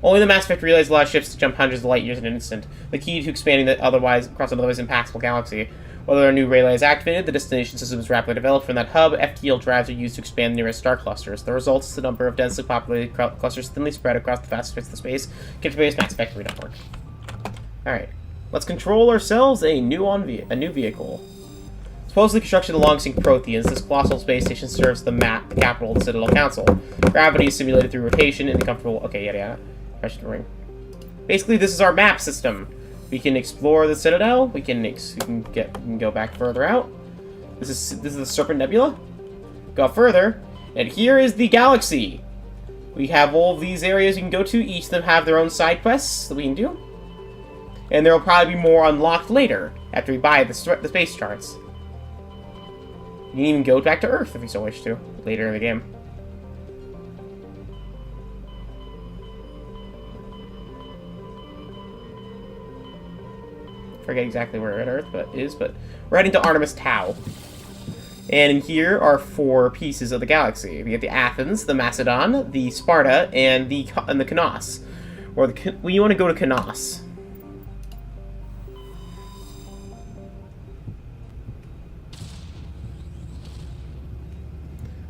Only the Mass Effect relays allow ships to jump hundreds of light years in an instant, the key to expanding across an otherwise impassable galaxy. Whether a new relay is activated, the destination system is rapidly developed. From that hub, FTL drives are used to expand the nearest star clusters. The result is the number of densely populated clusters thinly spread across the vast space of the space, captivates Mass Effect network. Alright, let's control ourselves a new vehicle. Supposedly constructed along Sync Protheans, this colossal space station serves the capital of the Citadel Council. Gravity is simulated through rotation in the comfortable... Okay, yada. Ring. Basically, this is our map system. We can explore the Citadel. We can go back further out. This is the Serpent Nebula. Go further, and here is the galaxy. We have all of these areas you can go to. Each of them have their own side quests that we can do, and there will probably be more unlocked later after we buy the space charts. You can even go back to Earth if you so wish to later in the game. Forget exactly where at Earth but we're heading to Artemis Tau. And in here are 4 pieces of the galaxy. We have the Athens, the Macedon, the Sparta, and the Kanos. We want to go to Kanos.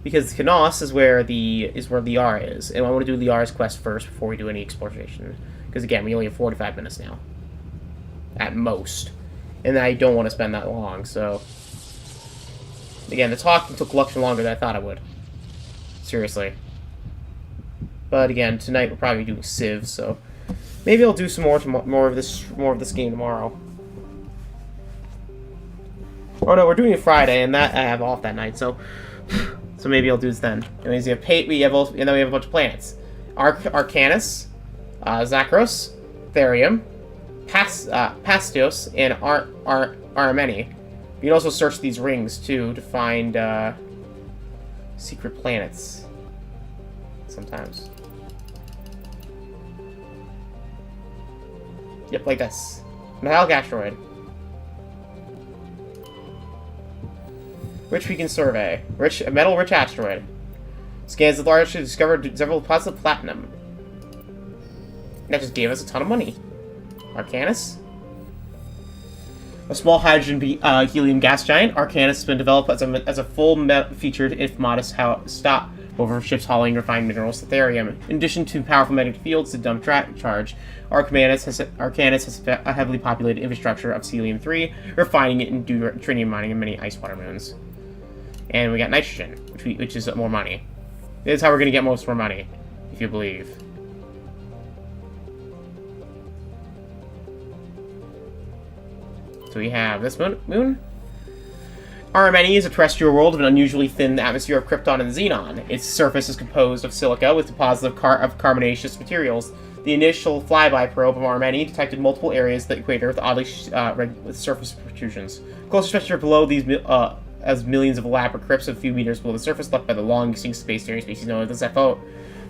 Because Kanos is where Liara is, and I want to do Liara's quest first before we do any exploration. Because again, we only have 45 minutes now. At most. And I don't want to spend that long, so... Again, the talking took much longer than I thought it would. Seriously. But again, tonight we'll probably be doing Civ, so... Maybe I'll do some more of this game tomorrow. Oh no, we're doing it Friday, and that I have off that night, so... So maybe I'll do this then. And then we have a bunch of planets. Arcanus, Zakros, Therium, Pastios, and Armeni. You can also search these rings, too, to find secret planets. Sometimes. Yep, like this. Metallic asteroid. Which we can survey. A metal-rich asteroid. Scans the large discovered several deposits of platinum. That just gave us a ton of money. Arcanus. A small hydrogen helium gas giant, Arcanus has been developed as a full-featured, if modest, stop over ships hauling refined minerals to Therium. In addition to powerful magnetic fields to dump charge, Arcanus has a heavily populated infrastructure of Helium-3, refining it and tritium mining in many ice water moons. And we got nitrogen, which is more money. This is how we're going to get most more money, if you believe. So we have this moon. Armeni is a terrestrial world with an unusually thin atmosphere of krypton and xenon. Its surface is composed of silica with deposits of carbonaceous materials. The initial flyby probe of Armeni detected multiple areas of the equator with oddly with surface protrusions. Closer structure below these as millions of elaborate crypts a few meters below the surface left by the long extinct space-faring species known as the Zepho,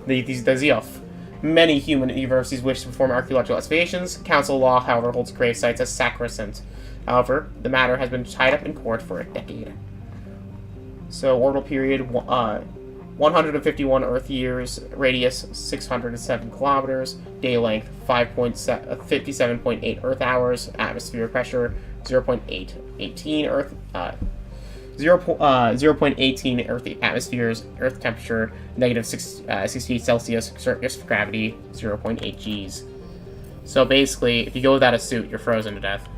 the Ziof. Many human universities wish to perform archaeological excavations. Council law, however, holds grave sites as sacrosanct. However, the matter has been tied up in court for a decade. So, orbital period, 151 Earth years, radius 607 kilometers, day length 57.8 Earth hours, atmosphere pressure 0.18 Earth 0.18 Earth atmospheres, Earth temperature negative 68 Celsius, surface gravity 0.8 Gs. So basically, if you go without a suit, you're frozen to death.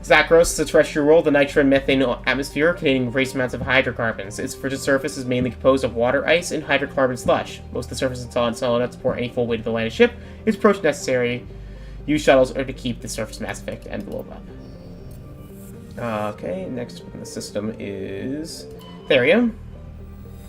Zakros is a terrestrial world, the nitrogen and methane atmosphere containing trace amounts of hydrocarbons. Its frigid surface is mainly composed of water, ice, and hydrocarbon slush. Most of the surface is solid enough to support any full weight of the landed ship. Its approach necessary. Use shuttles or to keep the surface Mass Effect envelope up. Okay, next in the system is Therium,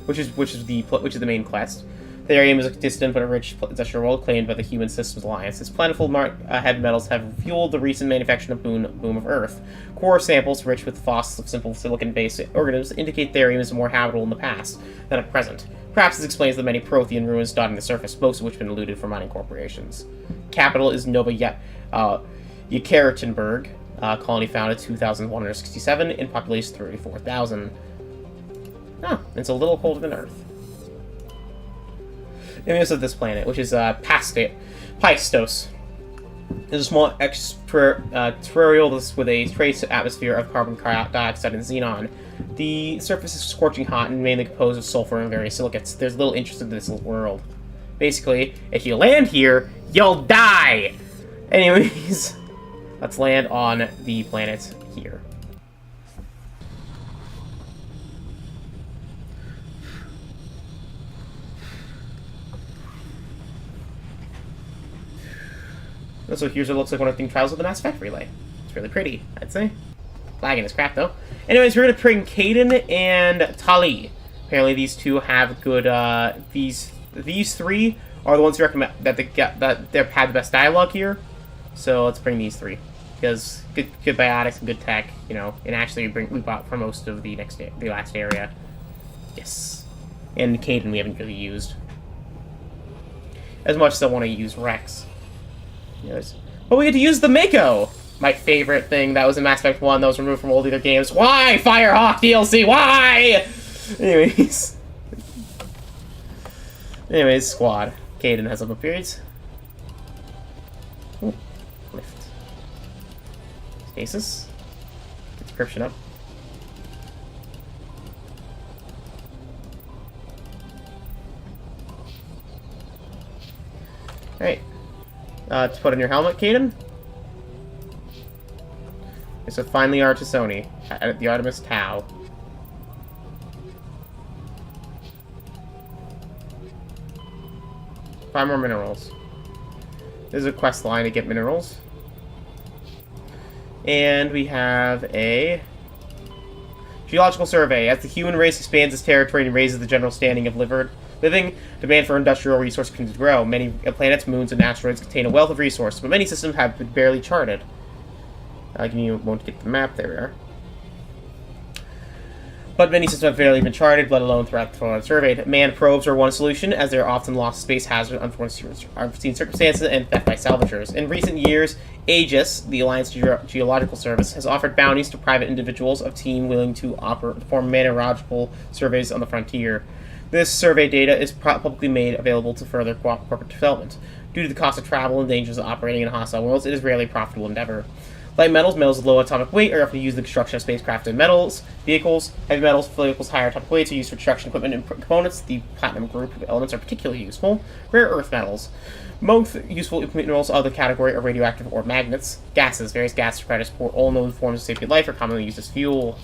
which is the main quest. Therium is a distant but a rich industrial world claimed by the Human Systems Alliance. Its plentiful heavy metals have fueled the recent manufacturing of boom of Earth. Core samples rich with fossils of simple silicon-based organisms indicate Therium is more habitable in the past than at present. Perhaps this explains the many Prothean ruins dotting the surface, most of which have been looted from mining corporations. Capital is Nova Yekaterinburg, colony founded 2167, in population 34,000. Oh, it's a little colder than Earth. Image of this planet, which is Paistos. It's a small extraterrestrial with a trace atmosphere of carbon dioxide and xenon. The surface is scorching hot and mainly composed of sulfur and various silicates. There's little interest in this world. Basically, if you land here, you'll die! Anyways, let's land on the planet here. So here's what it looks like when everything travels with the Mass Effect relay. It's really pretty, I'd say. Lagging is crap, though. Anyways, we're gonna bring Kaidan and Tali. Apparently, these two have good. These three are the ones who recommend that they've had the best dialogue here. So let's bring these three because good biotics and good tech, you know. And actually, we bought for most of the last area. Yes, and Kaidan we haven't really used as much as I want to use Rex. Yes. But we get to use the Mako! My favorite thing that was in Mass Effect 1 that was removed from all the other games. Why? Firehawk DLC! Why? Anyways, squad. Kaidan has level periods. Ooh, lift. Stasis. Description up. Alright. To put on your helmet, Kaidan. Okay, so finally Artisoni at the Artemis Tau. Five more minerals. There's a quest line to get minerals. And we have a geological survey. As the human race expands its territory and raises the general standing of living, demand for industrial resources continues to grow. Many planets, moons, and asteroids contain a wealth of resources, but many systems have been barely charted. Give me a moment to get the map. There we are. But many systems have barely been charted, let alone surveyed. Manned probes are one solution, as they are often lost to space hazards, unforeseen circumstances, and theft by salvagers. In recent years, Aegis, the Alliance Geological Service, has offered bounties to private individuals of team willing to perform mineralogical surveys on the frontier. This survey data is publicly made available to further corporate development. Due to the cost of travel and dangers of operating in hostile worlds, it is rarely a profitable endeavor. Light metals with low atomic weight, are often used in the construction of spacecraft and vehicles. Heavy metals, vehicles higher atomic weights, are used for construction equipment and components. The platinum group of elements are particularly useful. Rare earth metals. Most useful minerals of the category are radioactive or magnets. Gases. Various gases try to support all known forms of safety life are commonly used as fuel.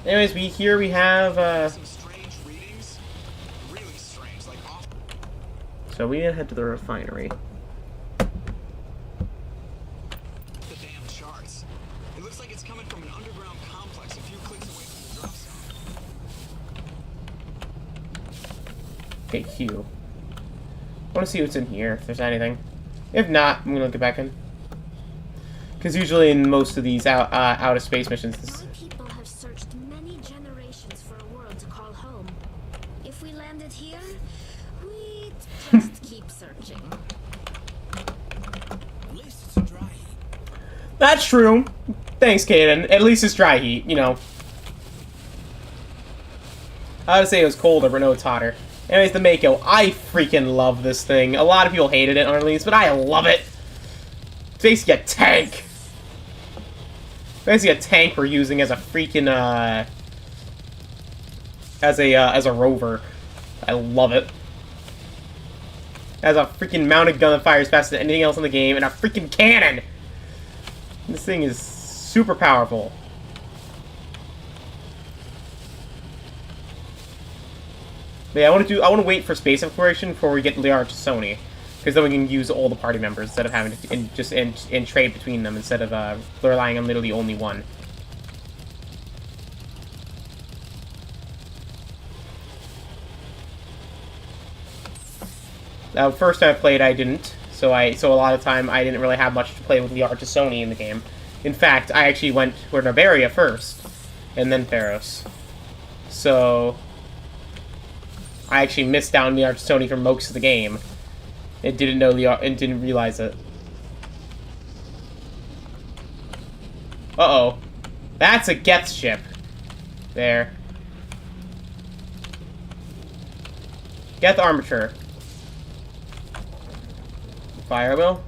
Anyways, here we have Some strange readings. Really strange, like off. So we head to the refinery. The damn charts. It looks like it's coming from an underground complex a few clicks away from the drop zone. Okay, Q. I want to see what's in here, if there's anything. If not, I'm gonna get back in. Because usually in most of these out of space missions, My people have searched many generations for a world to call home. If we landed here, we'd just keep searching. At least it's a dry heat. that's true. Thanks, Kaidan. At least it's dry heat, you know. I would say it was colder, but no, it's hotter. Anyways, the Mako. I freaking love this thing. A lot of people hated it on release, but I love it. It's basically a tank. Basically a tank we're using as a freaking, as a rover. I love it. It has a freaking mounted gun that fires faster than anything else in the game, and a freaking cannon! This thing is super powerful. But yeah, I want to wait for space exploration before we get Liara to Sony, because then we can use all the party members instead of having to trade between them instead of relying on literally only one. First time I played, I didn't. So a lot of time I didn't really have much to play with Liara to Sony in the game. In fact, I actually went for Novaria first, and then Theros. So I actually missed out on Liara to Sony for most of the game. And didn't know Liara and didn't realize it. Uh-oh. That's a Geth ship. There. Geth armature. Fire wheel.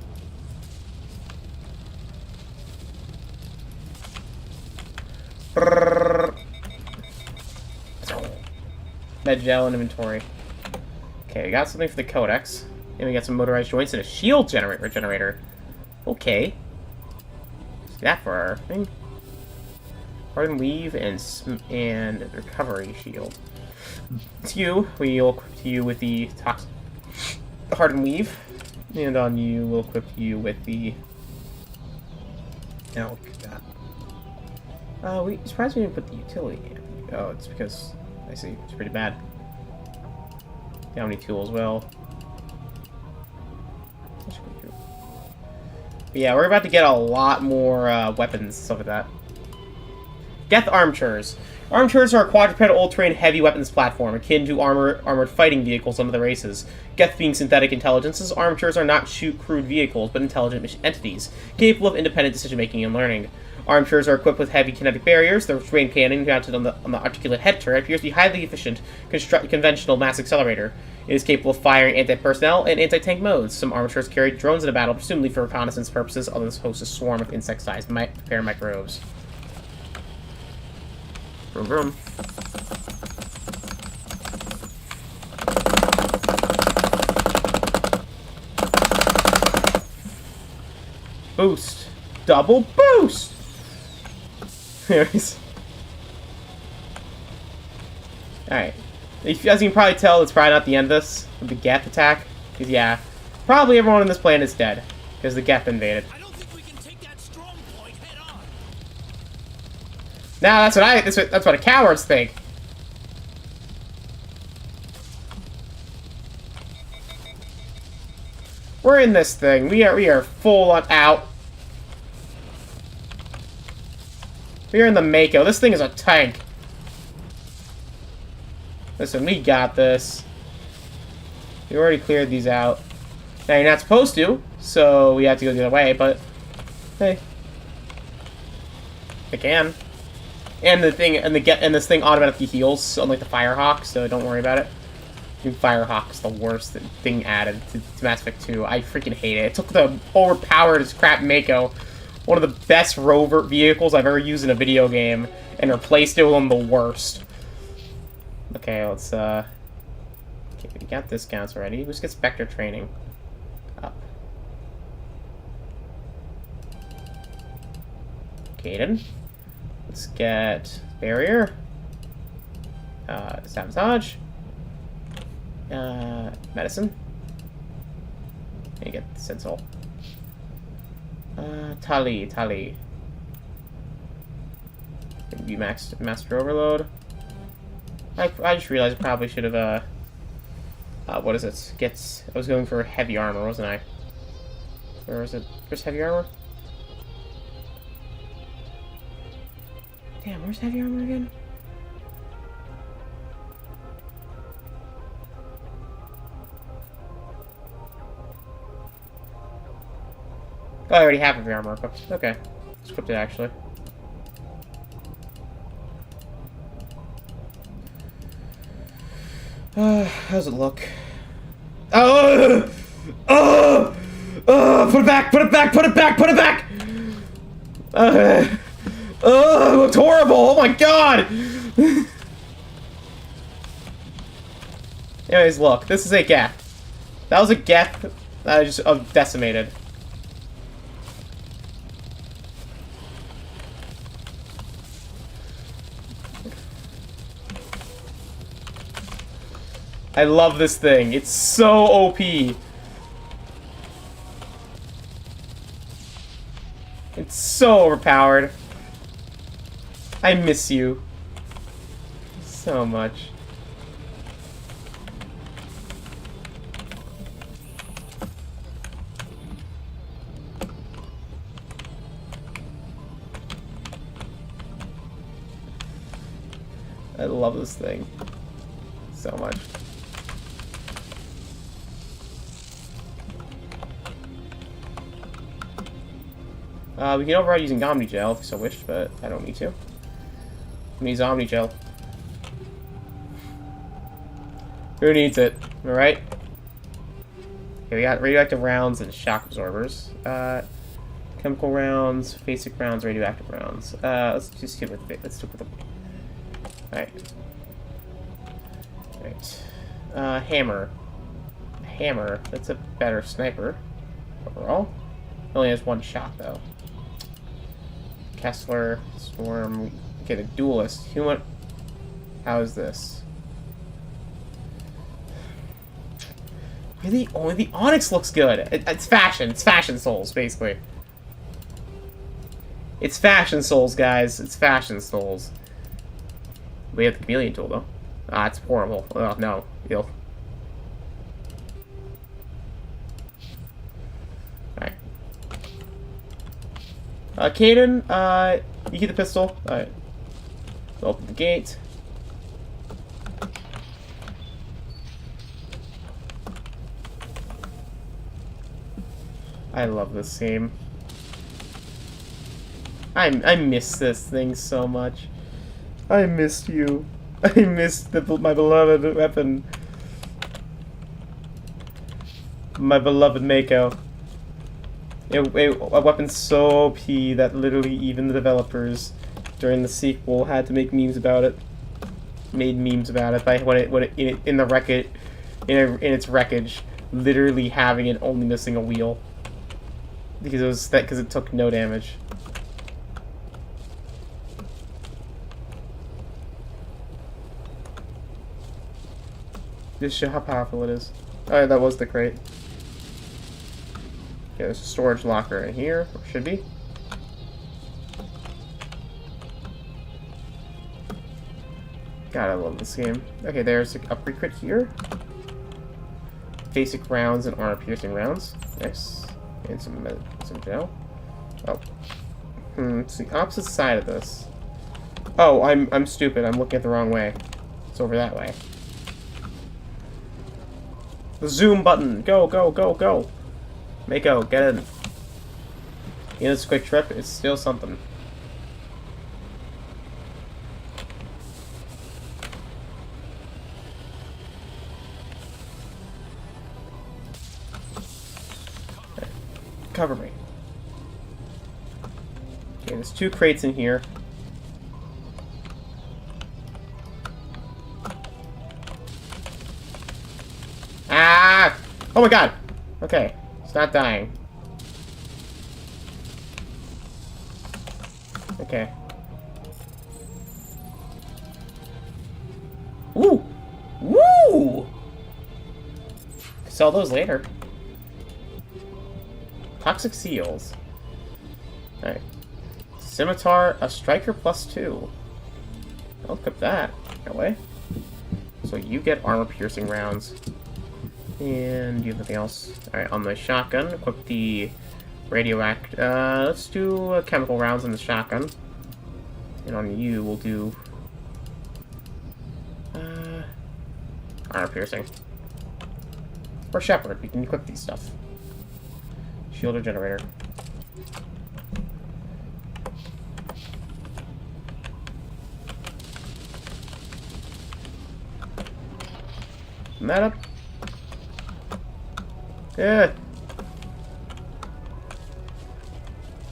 Medgel and inventory. Okay, we got something for the codex. And we got some motorized joints and a shield generator. Okay. What's that for our thing? Harden weave and recovery shield. To you, we'll equip you with the harden weave. And on you, we'll equip you with the... Now look at that. We surprised we didn't put the utility in. Oh, it's because... I see. It's pretty bad. How many tools? Well... But yeah, we're about to get a lot more weapons and stuff like that. Geth armatures. Armatures are a quadrupedal all-terrain heavy weapons platform, akin to armored fighting vehicles under the races. Geth being synthetic intelligences, armatures are not crude vehicles, but intelligent entities, capable of independent decision-making and learning. Armatures are equipped with heavy kinetic barriers. The rain cannon mounted on the articulate head turret appears to be highly efficient conventional mass accelerator. It is capable of firing anti-personnel and anti-tank modes. Some armatures carry drones in a battle, presumably for reconnaissance purposes. Others host a swarm of insect-sized paramicrobes. Vroom vroom. Boost. Double boost! Anyways. Alright. As you can probably tell, it's probably not the end of this, with the Geth attack. Because, yeah, probably everyone on this planet is dead. Because the Geth invaded. I don't think we can take that strong point head on. Now that's what cowards think. We're in this thing. We are full on out. We are in the Mako. This thing is a tank. Listen, we got this. We already cleared these out. Now you're not supposed to, so we have to go the other way, but hey. I can. And this thing automatically heals, unlike the Firehawk, so don't worry about it. Firehawk's the worst thing added to Mass Effect 2. I freaking hate it. It took the overpowered crap Mako, one of the best rover vehicles I've ever used in a video game, and replaced it with one of the worst. Okay, let's okay, we got discounts already. Let's get Spectre training up. Caden. Let's get barrier. Sabotage. Medicine. And get Sensol. Tali. View Master Overload. I just realized I probably should have, what is it? I was going for heavy armor, wasn't I? Or was it just heavy armor? Damn, where's heavy armor again? Oh, I already have heavy armor equipped. Okay. It's equipped it, actually. How does it look? Oh! Oh! Oh! Put it back! Put it back! Put it back! Put it back! Oh! It looks horrible! Oh my god! Anyways, look. This is a Geth. That was a Geth that was just decimated. I love this thing. It's so OP. It's so overpowered. I miss you so much. I love this thing so much. We can override using Omni Gel if you so wish, but I don't need to. I'm gonna use Omni Gel. Who needs it? Alright? Okay, we got radioactive rounds and shock absorbers. Chemical rounds, basic rounds, radioactive rounds. Let's just stick with it. Let's stick with them. Alright. Alright. Hammer. Hammer. That's a better sniper. Overall. It only has one shot, though. Kessler. Storm. Okay, the duelist. Human. How is this? Really? Only the Onyx looks good. It's fashion. It's fashion souls, basically. It's fashion souls, guys. It's fashion souls. We have the chameleon tool, though. Ah, it's horrible. Oh, no. Ew. Alright. Caden, you get the pistol. Alright. Open the gate. I love this game. I miss this thing so much. I missed you. I missed my beloved weapon. My beloved Mako. A weapon so OP that literally even the developers during the sequel had to make memes about it. Made memes about it by in its wreckage, literally having it only missing a wheel because it took no damage. Just show how powerful it is. Alright, that was the crate. Okay, there's a storage locker in here, or should be. God, I love this game. Okay, there's an upgrade crit here. Basic rounds and armor-piercing rounds. Nice. And some gel. Oh. It's the opposite side of this. Oh, I'm stupid. I'm looking at the wrong way. It's over that way. The zoom button. Go, go, go, go. Mako, get in. You know, this quick trip is still something. Okay. Cover me. Okay, there's 2 crates in here. Ah! Oh my god! Okay, it's not dying. Okay. Woo! Woo! Sell those later. Toxic seals. Alright. Scimitar, a striker +2. I'll equip that. That way. So you get armor-piercing rounds. And do you have anything else? Alright, on the shotgun, equip the radioactive. Let's do chemical rounds on the shotgun. And on you, we'll do armor piercing. Or shepherd, we can equip these stuff. Shield or generator. Open that up. Yeah.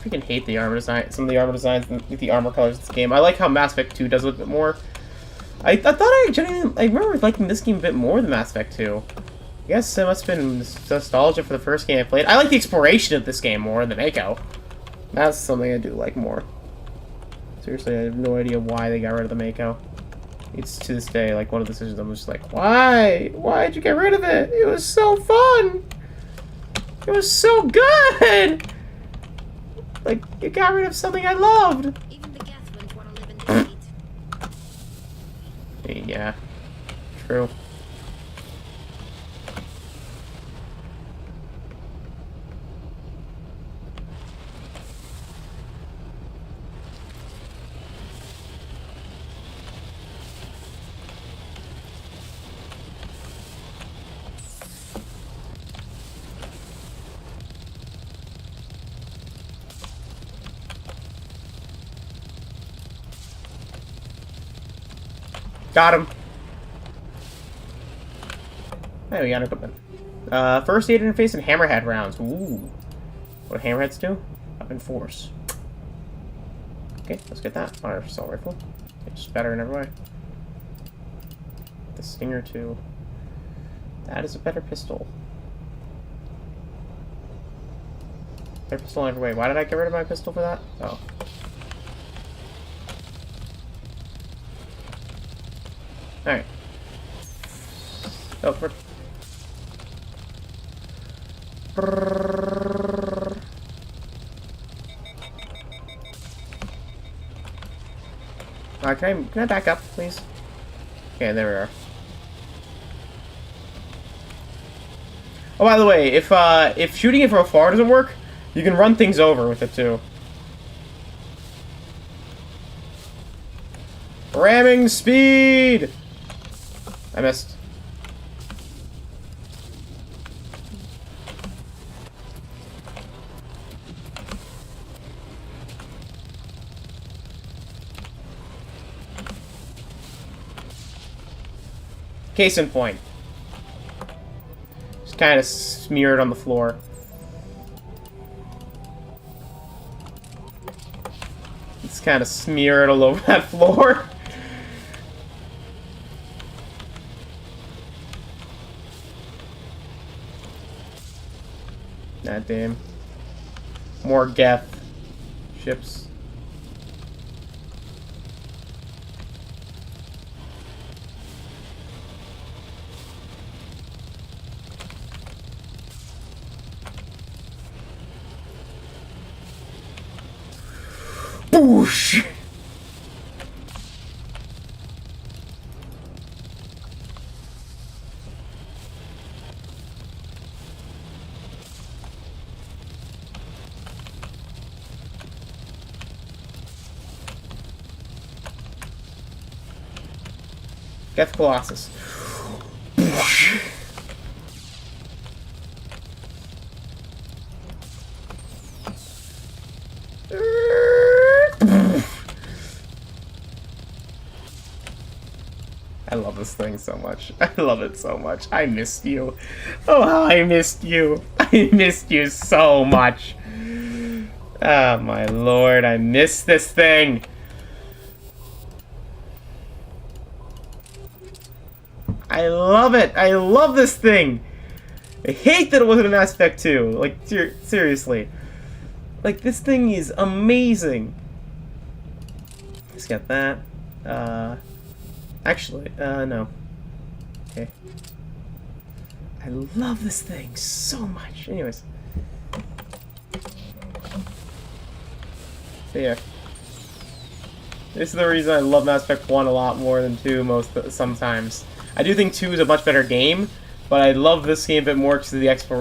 Freaking hate the armor design. Some of the armor designs and the armor colors in this game. I like how Mass Effect 2 does it a bit more. I thought I remember liking this game a bit more than Mass Effect 2. I guess it must have been nostalgia for the first game I played. I like the exploration of this game more than Mako. That's something I do like more. Seriously, I have no idea why they got rid of the Mako. It's to this day like one of the decisions I'm just like, why? Why'd you get rid of it? It was so fun. It was so good! Like, you got rid of something I loved! Even the Gathwins want to live in the heat. Yeah. True. Got him. Hey, we got equipment. First aid interface and hammerhead rounds. Ooh. What do hammerheads do? Up in force. Okay, let's get that. Our assault rifle. It's better in every way. The Stinger 2. That is a better pistol. Better pistol in every way. Why did I get rid of my pistol for that? Oh. Alright. Oh, for... can I back up, please? Okay, there we are. Oh, by the way, if shooting it from afar doesn't work, you can run things over with it too. Ramming speed! I missed. Case in point. Just kind of smeared on the floor. Just kind of smeared all over that floor. God damn. More Geth ships. Boosh! Get the Colossus. I love this thing so much. I love it so much. I missed you. Oh, how I missed you. I missed you so much. Oh, my lord. I miss this thing. I love it. I love this thing. I hate that it wasn't an Aspect 2. Like, seriously. Like, this thing is amazing. Let's get that. Actually, no. Okay. I love this thing so much. Anyways. So, yeah. This is the reason I love Mass Effect 1 a lot more than 2 sometimes. I do think 2 is a much better game, but I love this game a bit more because of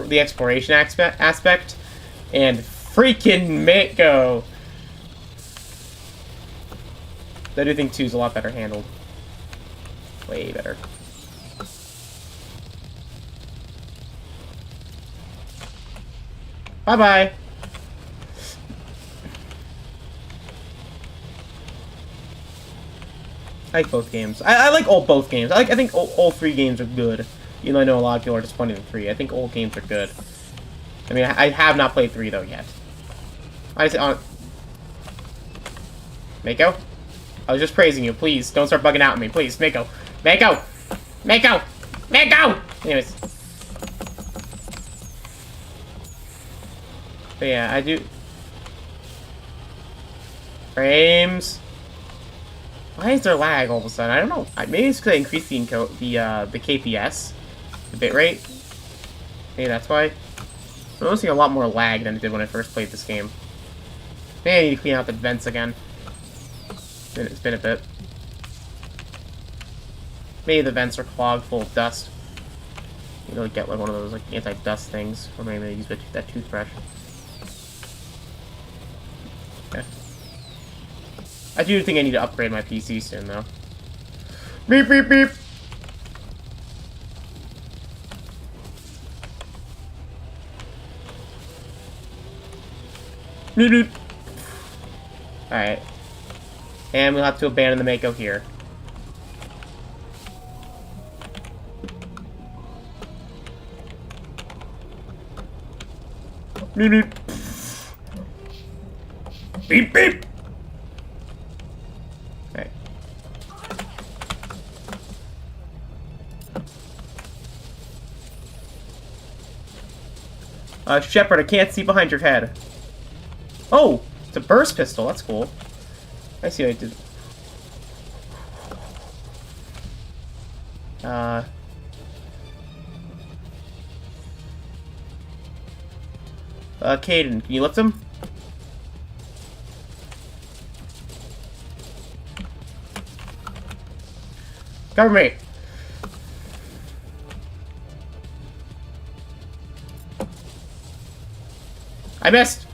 the exploration aspect. And freaking Mako! I do think 2 is a lot better handled. Way better. Bye-bye! I like both games. I like both games. I think all three games are good. Even though I know a lot of people are disappointed in 3. I think all games are good. I mean, I have not played 3 though yet. I say Mako? I was just praising you. Please, don't start bugging out at me. Please, Mako. Mako! Mako! Mako! Anyways. But yeah, I do... Frames... Why is there lag all of a sudden? I don't know. Maybe it's because I increased the KPS, the bitrate. Maybe that's why. I'm noticing a lot more lag than it did when I first played this game. Maybe I need to clean out the vents again. It's been a bit. Maybe the vents are clogged full of dust. You know, get like one of those like anti-dust things, or maybe use that toothbrush. Okay. I do think I need to upgrade my PC soon, though. Beep, beep, beep! Beep, beep. Alright. And we'll have to abandon the Mako here. Beep beep. Beep beep. Okay. Shepard, I can't see behind your head. Oh, it's a burst pistol. That's cool. I see what I did. Caden, can you lift him? Cover me. I missed.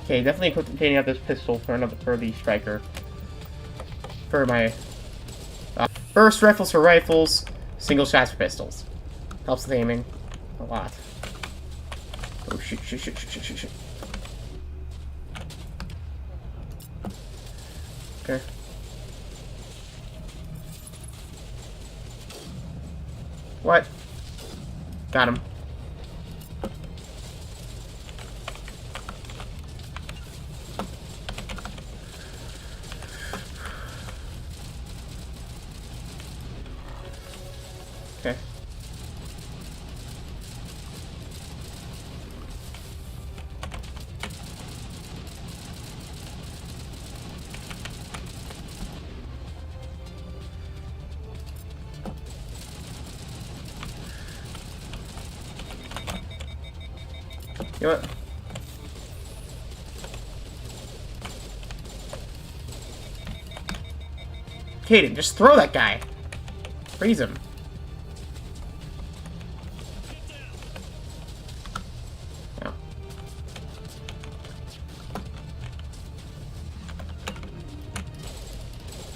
Okay, definitely taking out this pistol for the striker. For my burst rifles for rifles, single shots for pistols. Helps with aiming a lot. Oh shit! Okay. What? Got him. Okay. You know what? Caden, just throw that guy. Freeze him. Oh.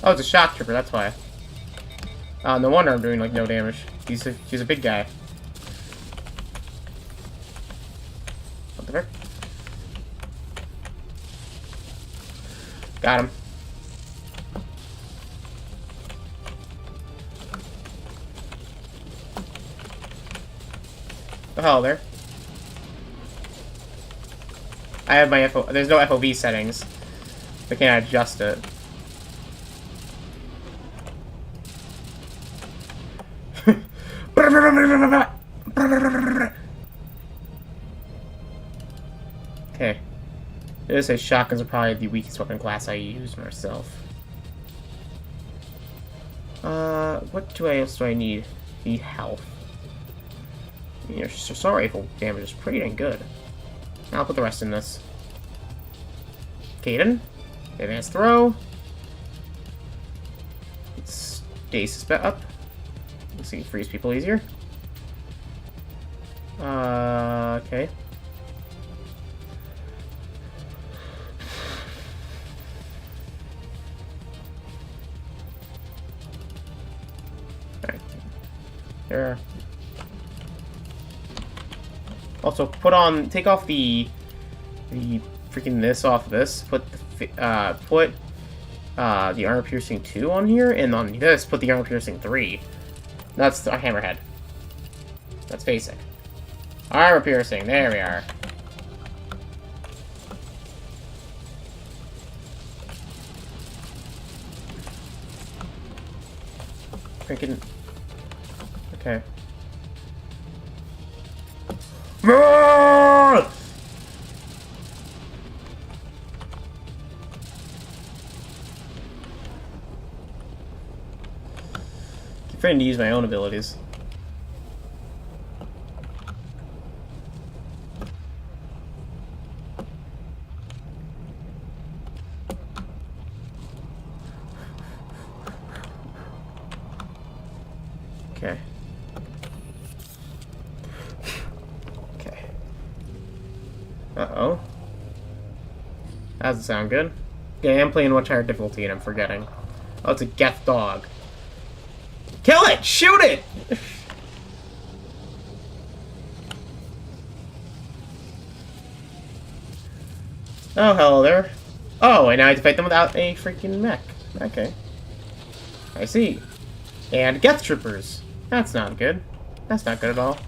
Oh, it's a shock trooper, that's why. No wonder I'm doing, like, no damage. He's a big guy. What the frick? Got him. The hell there? I have my FO. There's no FOV settings. I can't adjust it. Okay. It says shotguns are probably the weakest weapon class I use myself. What else do I need? Need health. Your assault rifle damage is pretty dang good. I'll put the rest in this. Caden, advanced throw. Stasis up. Let's see, freeze people easier. Okay. Alright. There. Also, take off the freaking this off of this. Put the armor piercing 2 on here, and on this put the armor piercing 3. That's a hammerhead. That's basic. Armor piercing. There we are. Freaking. Okay. Keep trying to use my own abilities. Okay. Okay. Uh-oh. That doesn't sound good. Okay, I'm playing much higher difficulty and I'm forgetting. Oh, it's a Geth dog. Kill it! Shoot it! Oh, hello there. Oh, and now I have to fight them without a freaking mech. Okay. I see. And Geth troopers. That's not good. That's not good at all.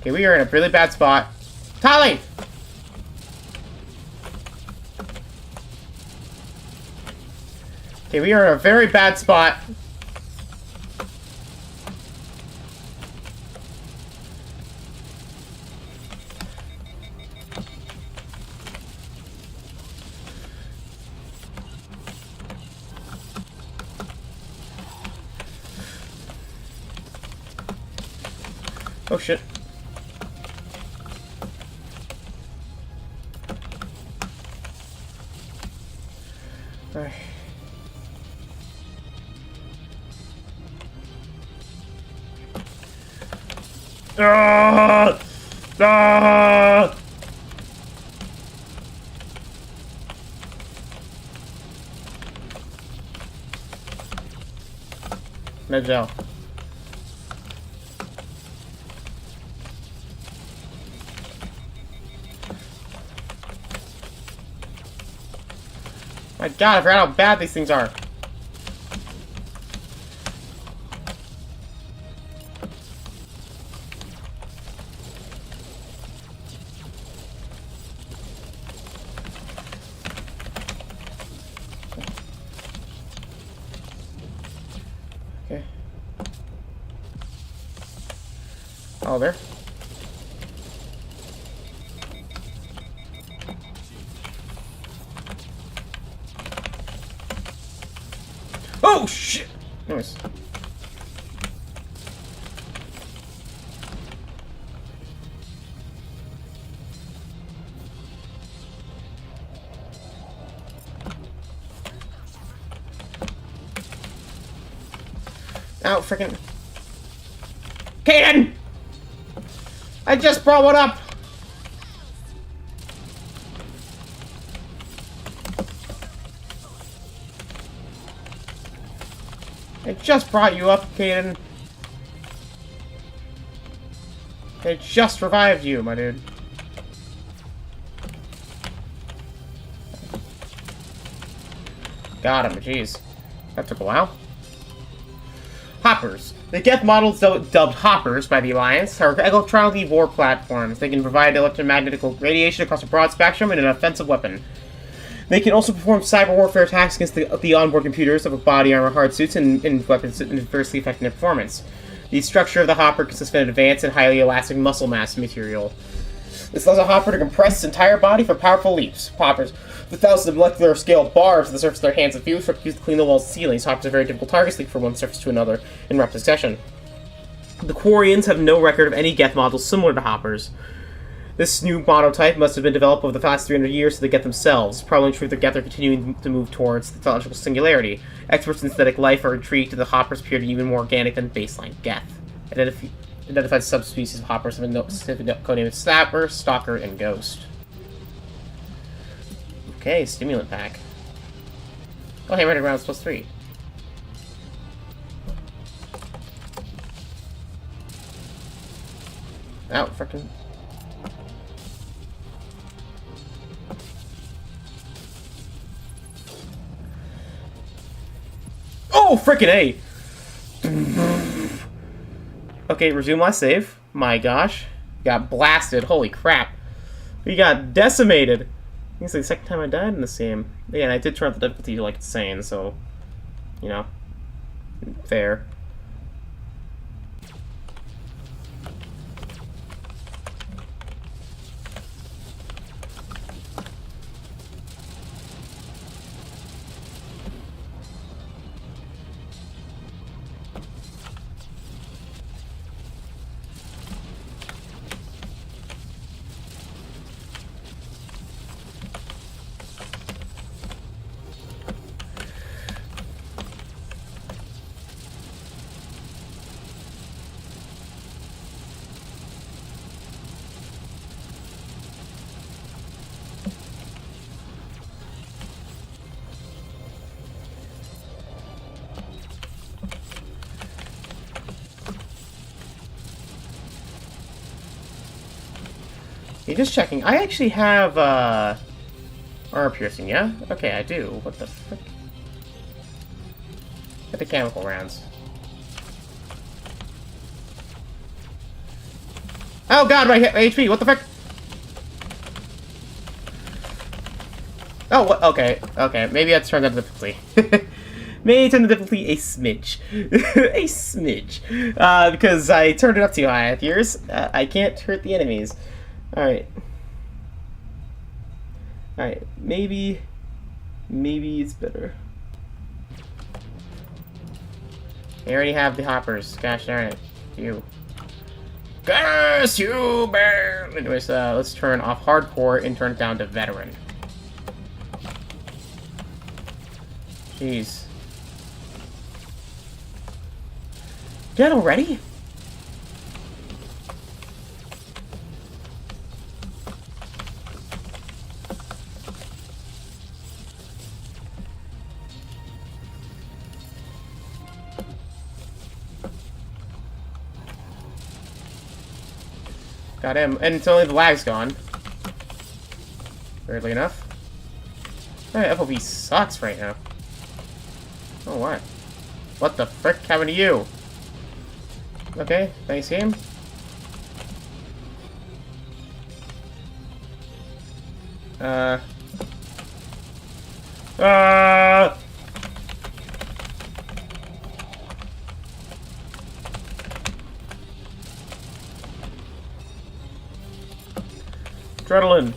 Okay, we are in a really bad spot. Tali! Okay, we are in a very bad spot. Oh shit. Alright. Ah! Ah! Med gel. My god, I forgot how bad these things are. Okay. Oh, there. Oh shit! Nice. Ow, freaking. Kaden! I just brought one up! I just brought you up, Kaden. I just revived you, my dude. Got him, jeez. That took a while. Hoppers. The Geth models dubbed Hoppers by the Alliance are electronically war platforms. They can provide electromagnetic radiation across a broad spectrum and an offensive weapon. They can also perform cyber warfare attacks against the onboard computers of body armor, hard suits, and weapons, adversely affecting their performance. The structure of the Hopper consists of an advanced and highly elastic muscle mass material. This allows a Hopper to compress its entire body for powerful leaps. Hoppers, with thousands of molecular scale barbs on the surface of their hands and feet, which used to clean the walls and ceilings. Hoppers are very difficult targets, leap from one surface to another in rapid succession. The Quarians have no record of any Geth models similar to Hoppers. This new monotype must have been developed over the past 300 years to the Geth themselves. Probably true the Geth are continuing to move towards the theological singularity. Experts in synthetic life are intrigued that the Hoppers appear to be even more organic than baseline Geth. Identified subspecies of Hoppers have been specific codenamed Snapper, Stalker, and Ghost. Okay, stimulant pack. Oh, hey, right around +3. Ow, frickin'. Oh, frickin' A! Okay, resume my save. My gosh. Got blasted. Holy crap. We got decimated. I think it's like the second time I died in this game. Yeah, and I did turn up the difficulty like insane, so... You know. Fair. Okay, just checking. I actually have, armor piercing, yeah? Okay, I do. What the frick? Get the chemical rounds. Oh god, my HP, what the frick? Oh, what? Okay, okay. Maybe I turned up the difficulty. Maybe I turned the difficulty a smidge. A smidge. Because I turned it up too high. It appears I can't hurt the enemies. Alright. Alright, maybe it's better. I already have the hoppers. Gosh darn it. You. Curse you, man! Anyways, let's turn off hardcore and turn it down to veteran. Jeez. Dead already? Got him. And it's only the lag's gone. Weirdly enough. Alright, FOV sucks right now. Oh, what? What the frick happened to you? Okay, thanks game. Adrenaline.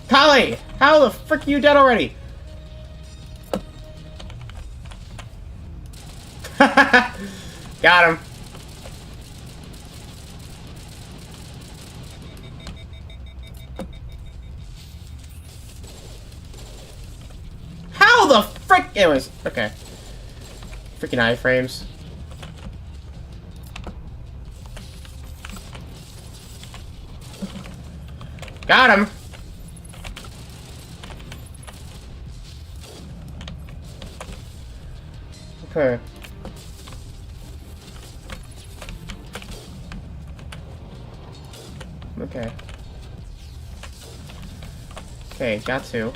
Tali! How the frick are you dead already? Got him. How the frick? Anyways, okay. Freaking iframes. Got him. Okay. Okay. Okay, got to.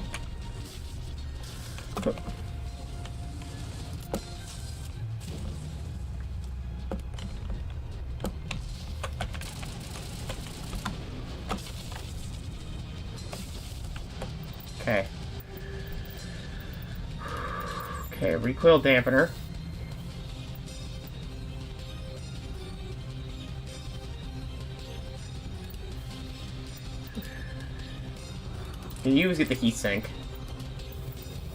Okay. Okay, recoil dampener. Can you get the heat sink?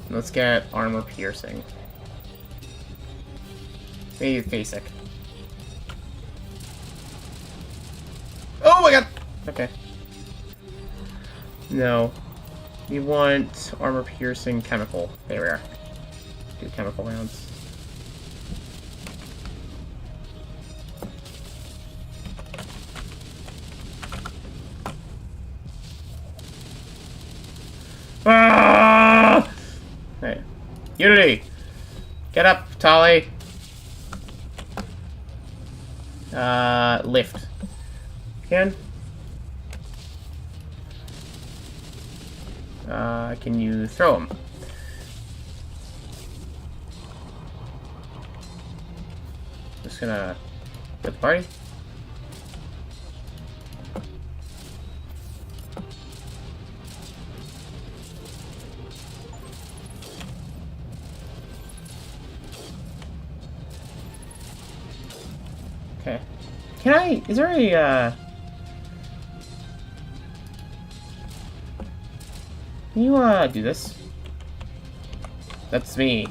Let's get armor piercing. Maybe basic. Oh my god! Okay. No. We want armor piercing chemical. There we are. Do chemical rounds. Ah! Hey. Unity! Get up, Tali! Lift. Can you throw him? Just gonna get the party. Okay. Can I... Is there a, Can you, do this? That's me.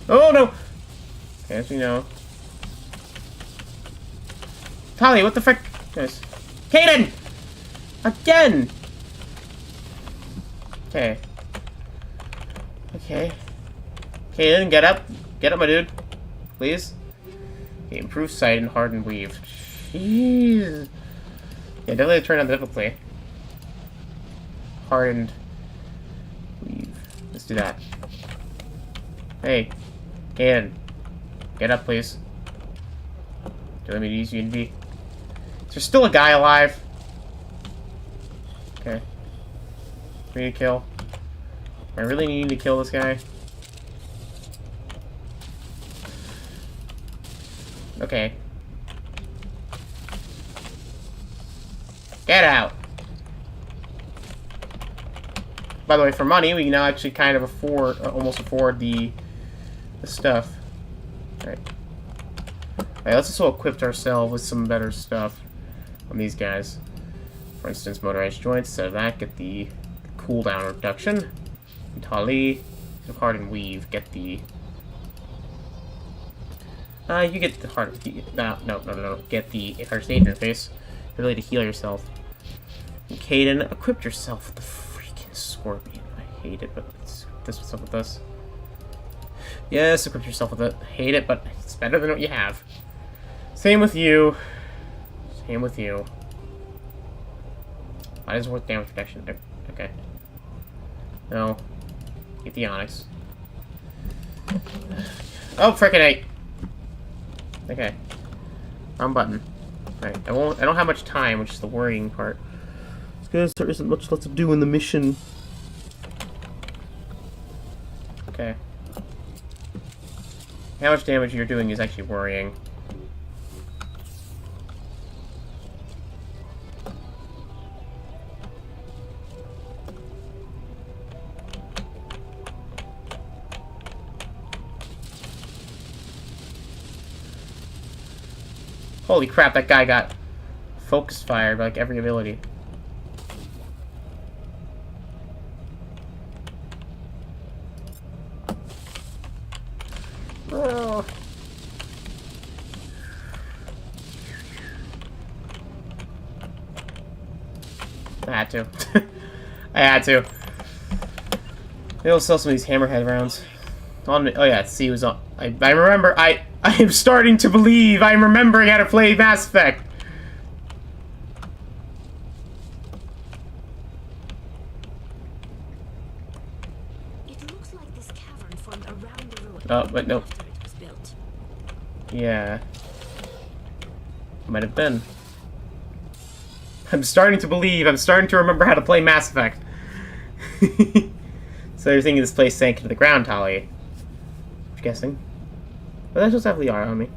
Oh, no! Okay, as we know. Tali, what the frick? Guys. Kaden! Again! Okay. Okay. Kaden, get up. Get up, my dude. Please. Okay, improved sight and hardened weave. Jeez. Yeah, definitely turn on the difficulty. Hardened weave. Let's do that. Hey, Caden, get up, please. Do you want me to use Unity? Is there still a guy alive? Okay. We need to kill. I really need to kill this guy. Okay. Get out! By the way, for money, we can now actually kind of afford, almost afford the stuff. Alright. Alright, let's also equip ourselves with some better stuff on these guys. For instance, motorized joints. Instead of that, get the cooldown reduction. Tali, hardened weave. Get the. You get the hard. No. Get the first aid interface. Ability to heal yourself. And Caden, equip yourself with the freaking scorpion. I hate it, but let's equip this stuff with this. Yes, equip yourself with it. I hate it, but it's better than what you have. Same with you. Same with you. Why does it worth damage protection? Okay. No. Get the onyx. Oh, frickin' A! Okay. Wrong button. Right. I don't have much time, which is the worrying part. It's because there isn't much left to do in the mission. Okay. How much damage you're doing is actually worrying. Holy crap, that guy got focus fired by like every ability. Oh. I had to. I had to. They'll sell some of these hammerhead rounds. Oh yeah, see, it was on. I remember. I am starting to believe. I'm remembering how to play Mass Effect. It looks like this cavern formed around the ruin. Oh, but no. After it was built. Yeah. Might have been. I'm starting to believe. I'm starting to remember how to play Mass Effect. So you're thinking this place sank into the ground, Tali? I'm guessing. But I was supposed to have Liara on me.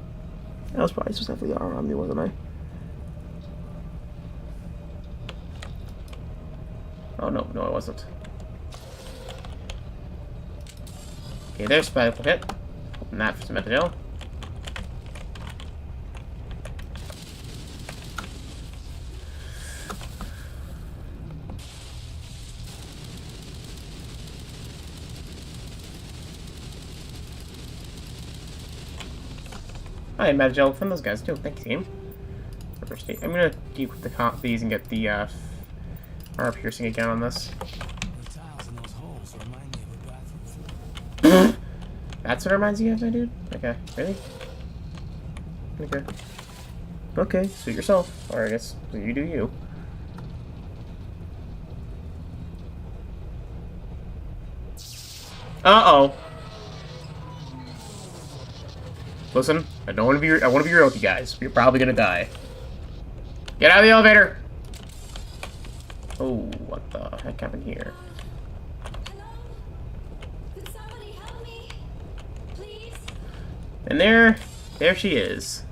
I was probably supposed to have Liara on me, wasn't I? Oh no, I wasn't. Okay, there's Spiteful Hit. Open that for some material. I had Metagel from those guys too. Thank you, team. I'm gonna equip these and get the armor piercing again on this. The tiles in those holes remind me of a bathroom floor. That's what it reminds you of, my dude? Okay, really? Okay. Okay, suit yourself. Or I guess you do you. Uh-oh. Listen, I want to be real with you guys. You're probably gonna die. Get out of the elevator! Oh, what the heck happened here? Hello? Could somebody help me? Please? And there she is.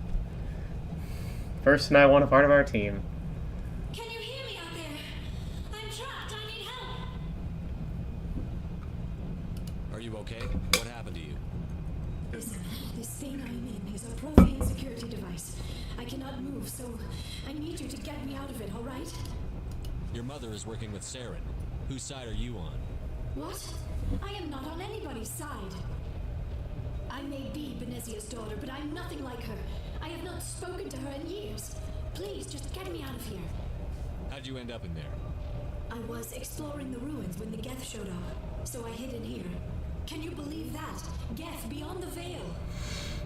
First and I want a part of our team. Can you hear me out there? I'm trapped. I need help. Are you okay? What happened to you? Listen, this thing I'm in is a profane security device. I cannot move, so I need you to get me out of it, alright? Your mother is working with Saren. Whose side are you on? What? I am not on anybody's side. I may be Benezia's daughter, but I'm nothing like her. I have not spoken to her in years. Please, just get me out of here. How'd you end up in there? I was exploring the ruins when the Geth showed up, so I hid in here. Can you believe that? Geth beyond the veil.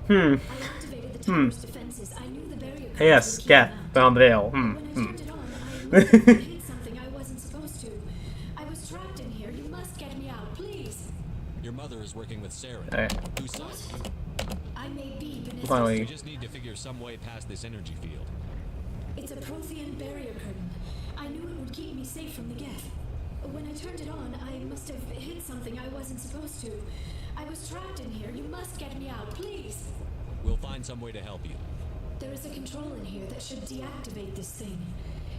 I activated the tower's defenses. I knew the barrier codes Yes, would keep get them out. found veil. When I turned it on, I must have hit something I wasn't supposed to. I was trapped in here. You must get me out, please. Your mother is working with Sarah. Alright. Whose son? I may be Benesia's Finally. We just need to figure some way past this energy field. It's a Prothean barrier curtain. I knew it would keep me safe from the Geth. When I turned it on, I must have hit something I wasn't supposed to. I was trapped in here. You must get me out, please. We'll find some way to help you. There is a control in here that should deactivate this thing.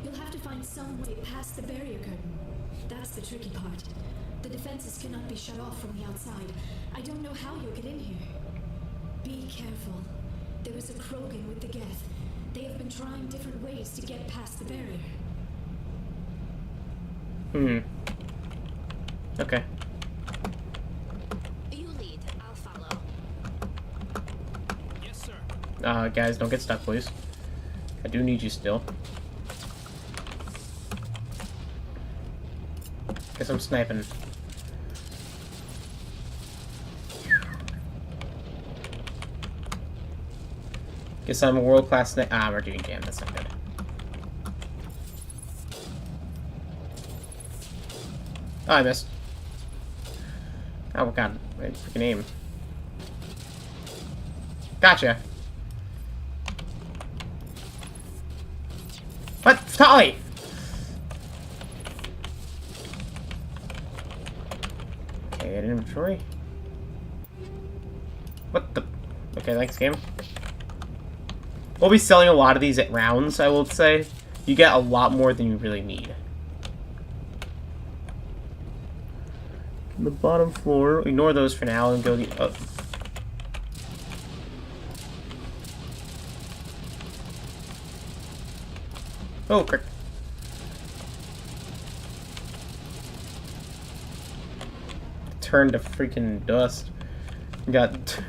You'll have to find some way past the barrier curtain. That's the tricky part. The defenses cannot be shut off from the outside. I don't know how you'll get in here. Be careful. There is a Krogan with the Geth. They have been trying different ways to get past the barrier. Okay. You lead. I'll follow. Yes, sir. Guys, don't get stuck, please. I do need you still. Guess I'm sniping. Guess I'm a world-class sniper. Ah, we're doing jam. That's not good. Oh, I missed. Oh, God. I freaking aim. Gotcha. What? Tolly! Okay, an inventory. What the? Okay, thanks, game. We'll be selling a lot of these at rounds, I will say. You get a lot more than you really need. The bottom floor. Ignore those for now and go the up. Oh, crick. Turned to freaking dust. Got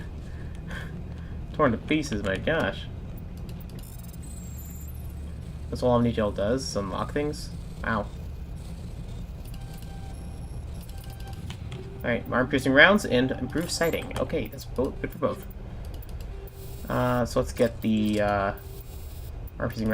torn to pieces, my gosh. That's all Omnigel does, is unlock things. Wow. Alright, arm-piercing rounds and improved sighting. Okay, that's both good for both. So let's get the arm-piercing rounds.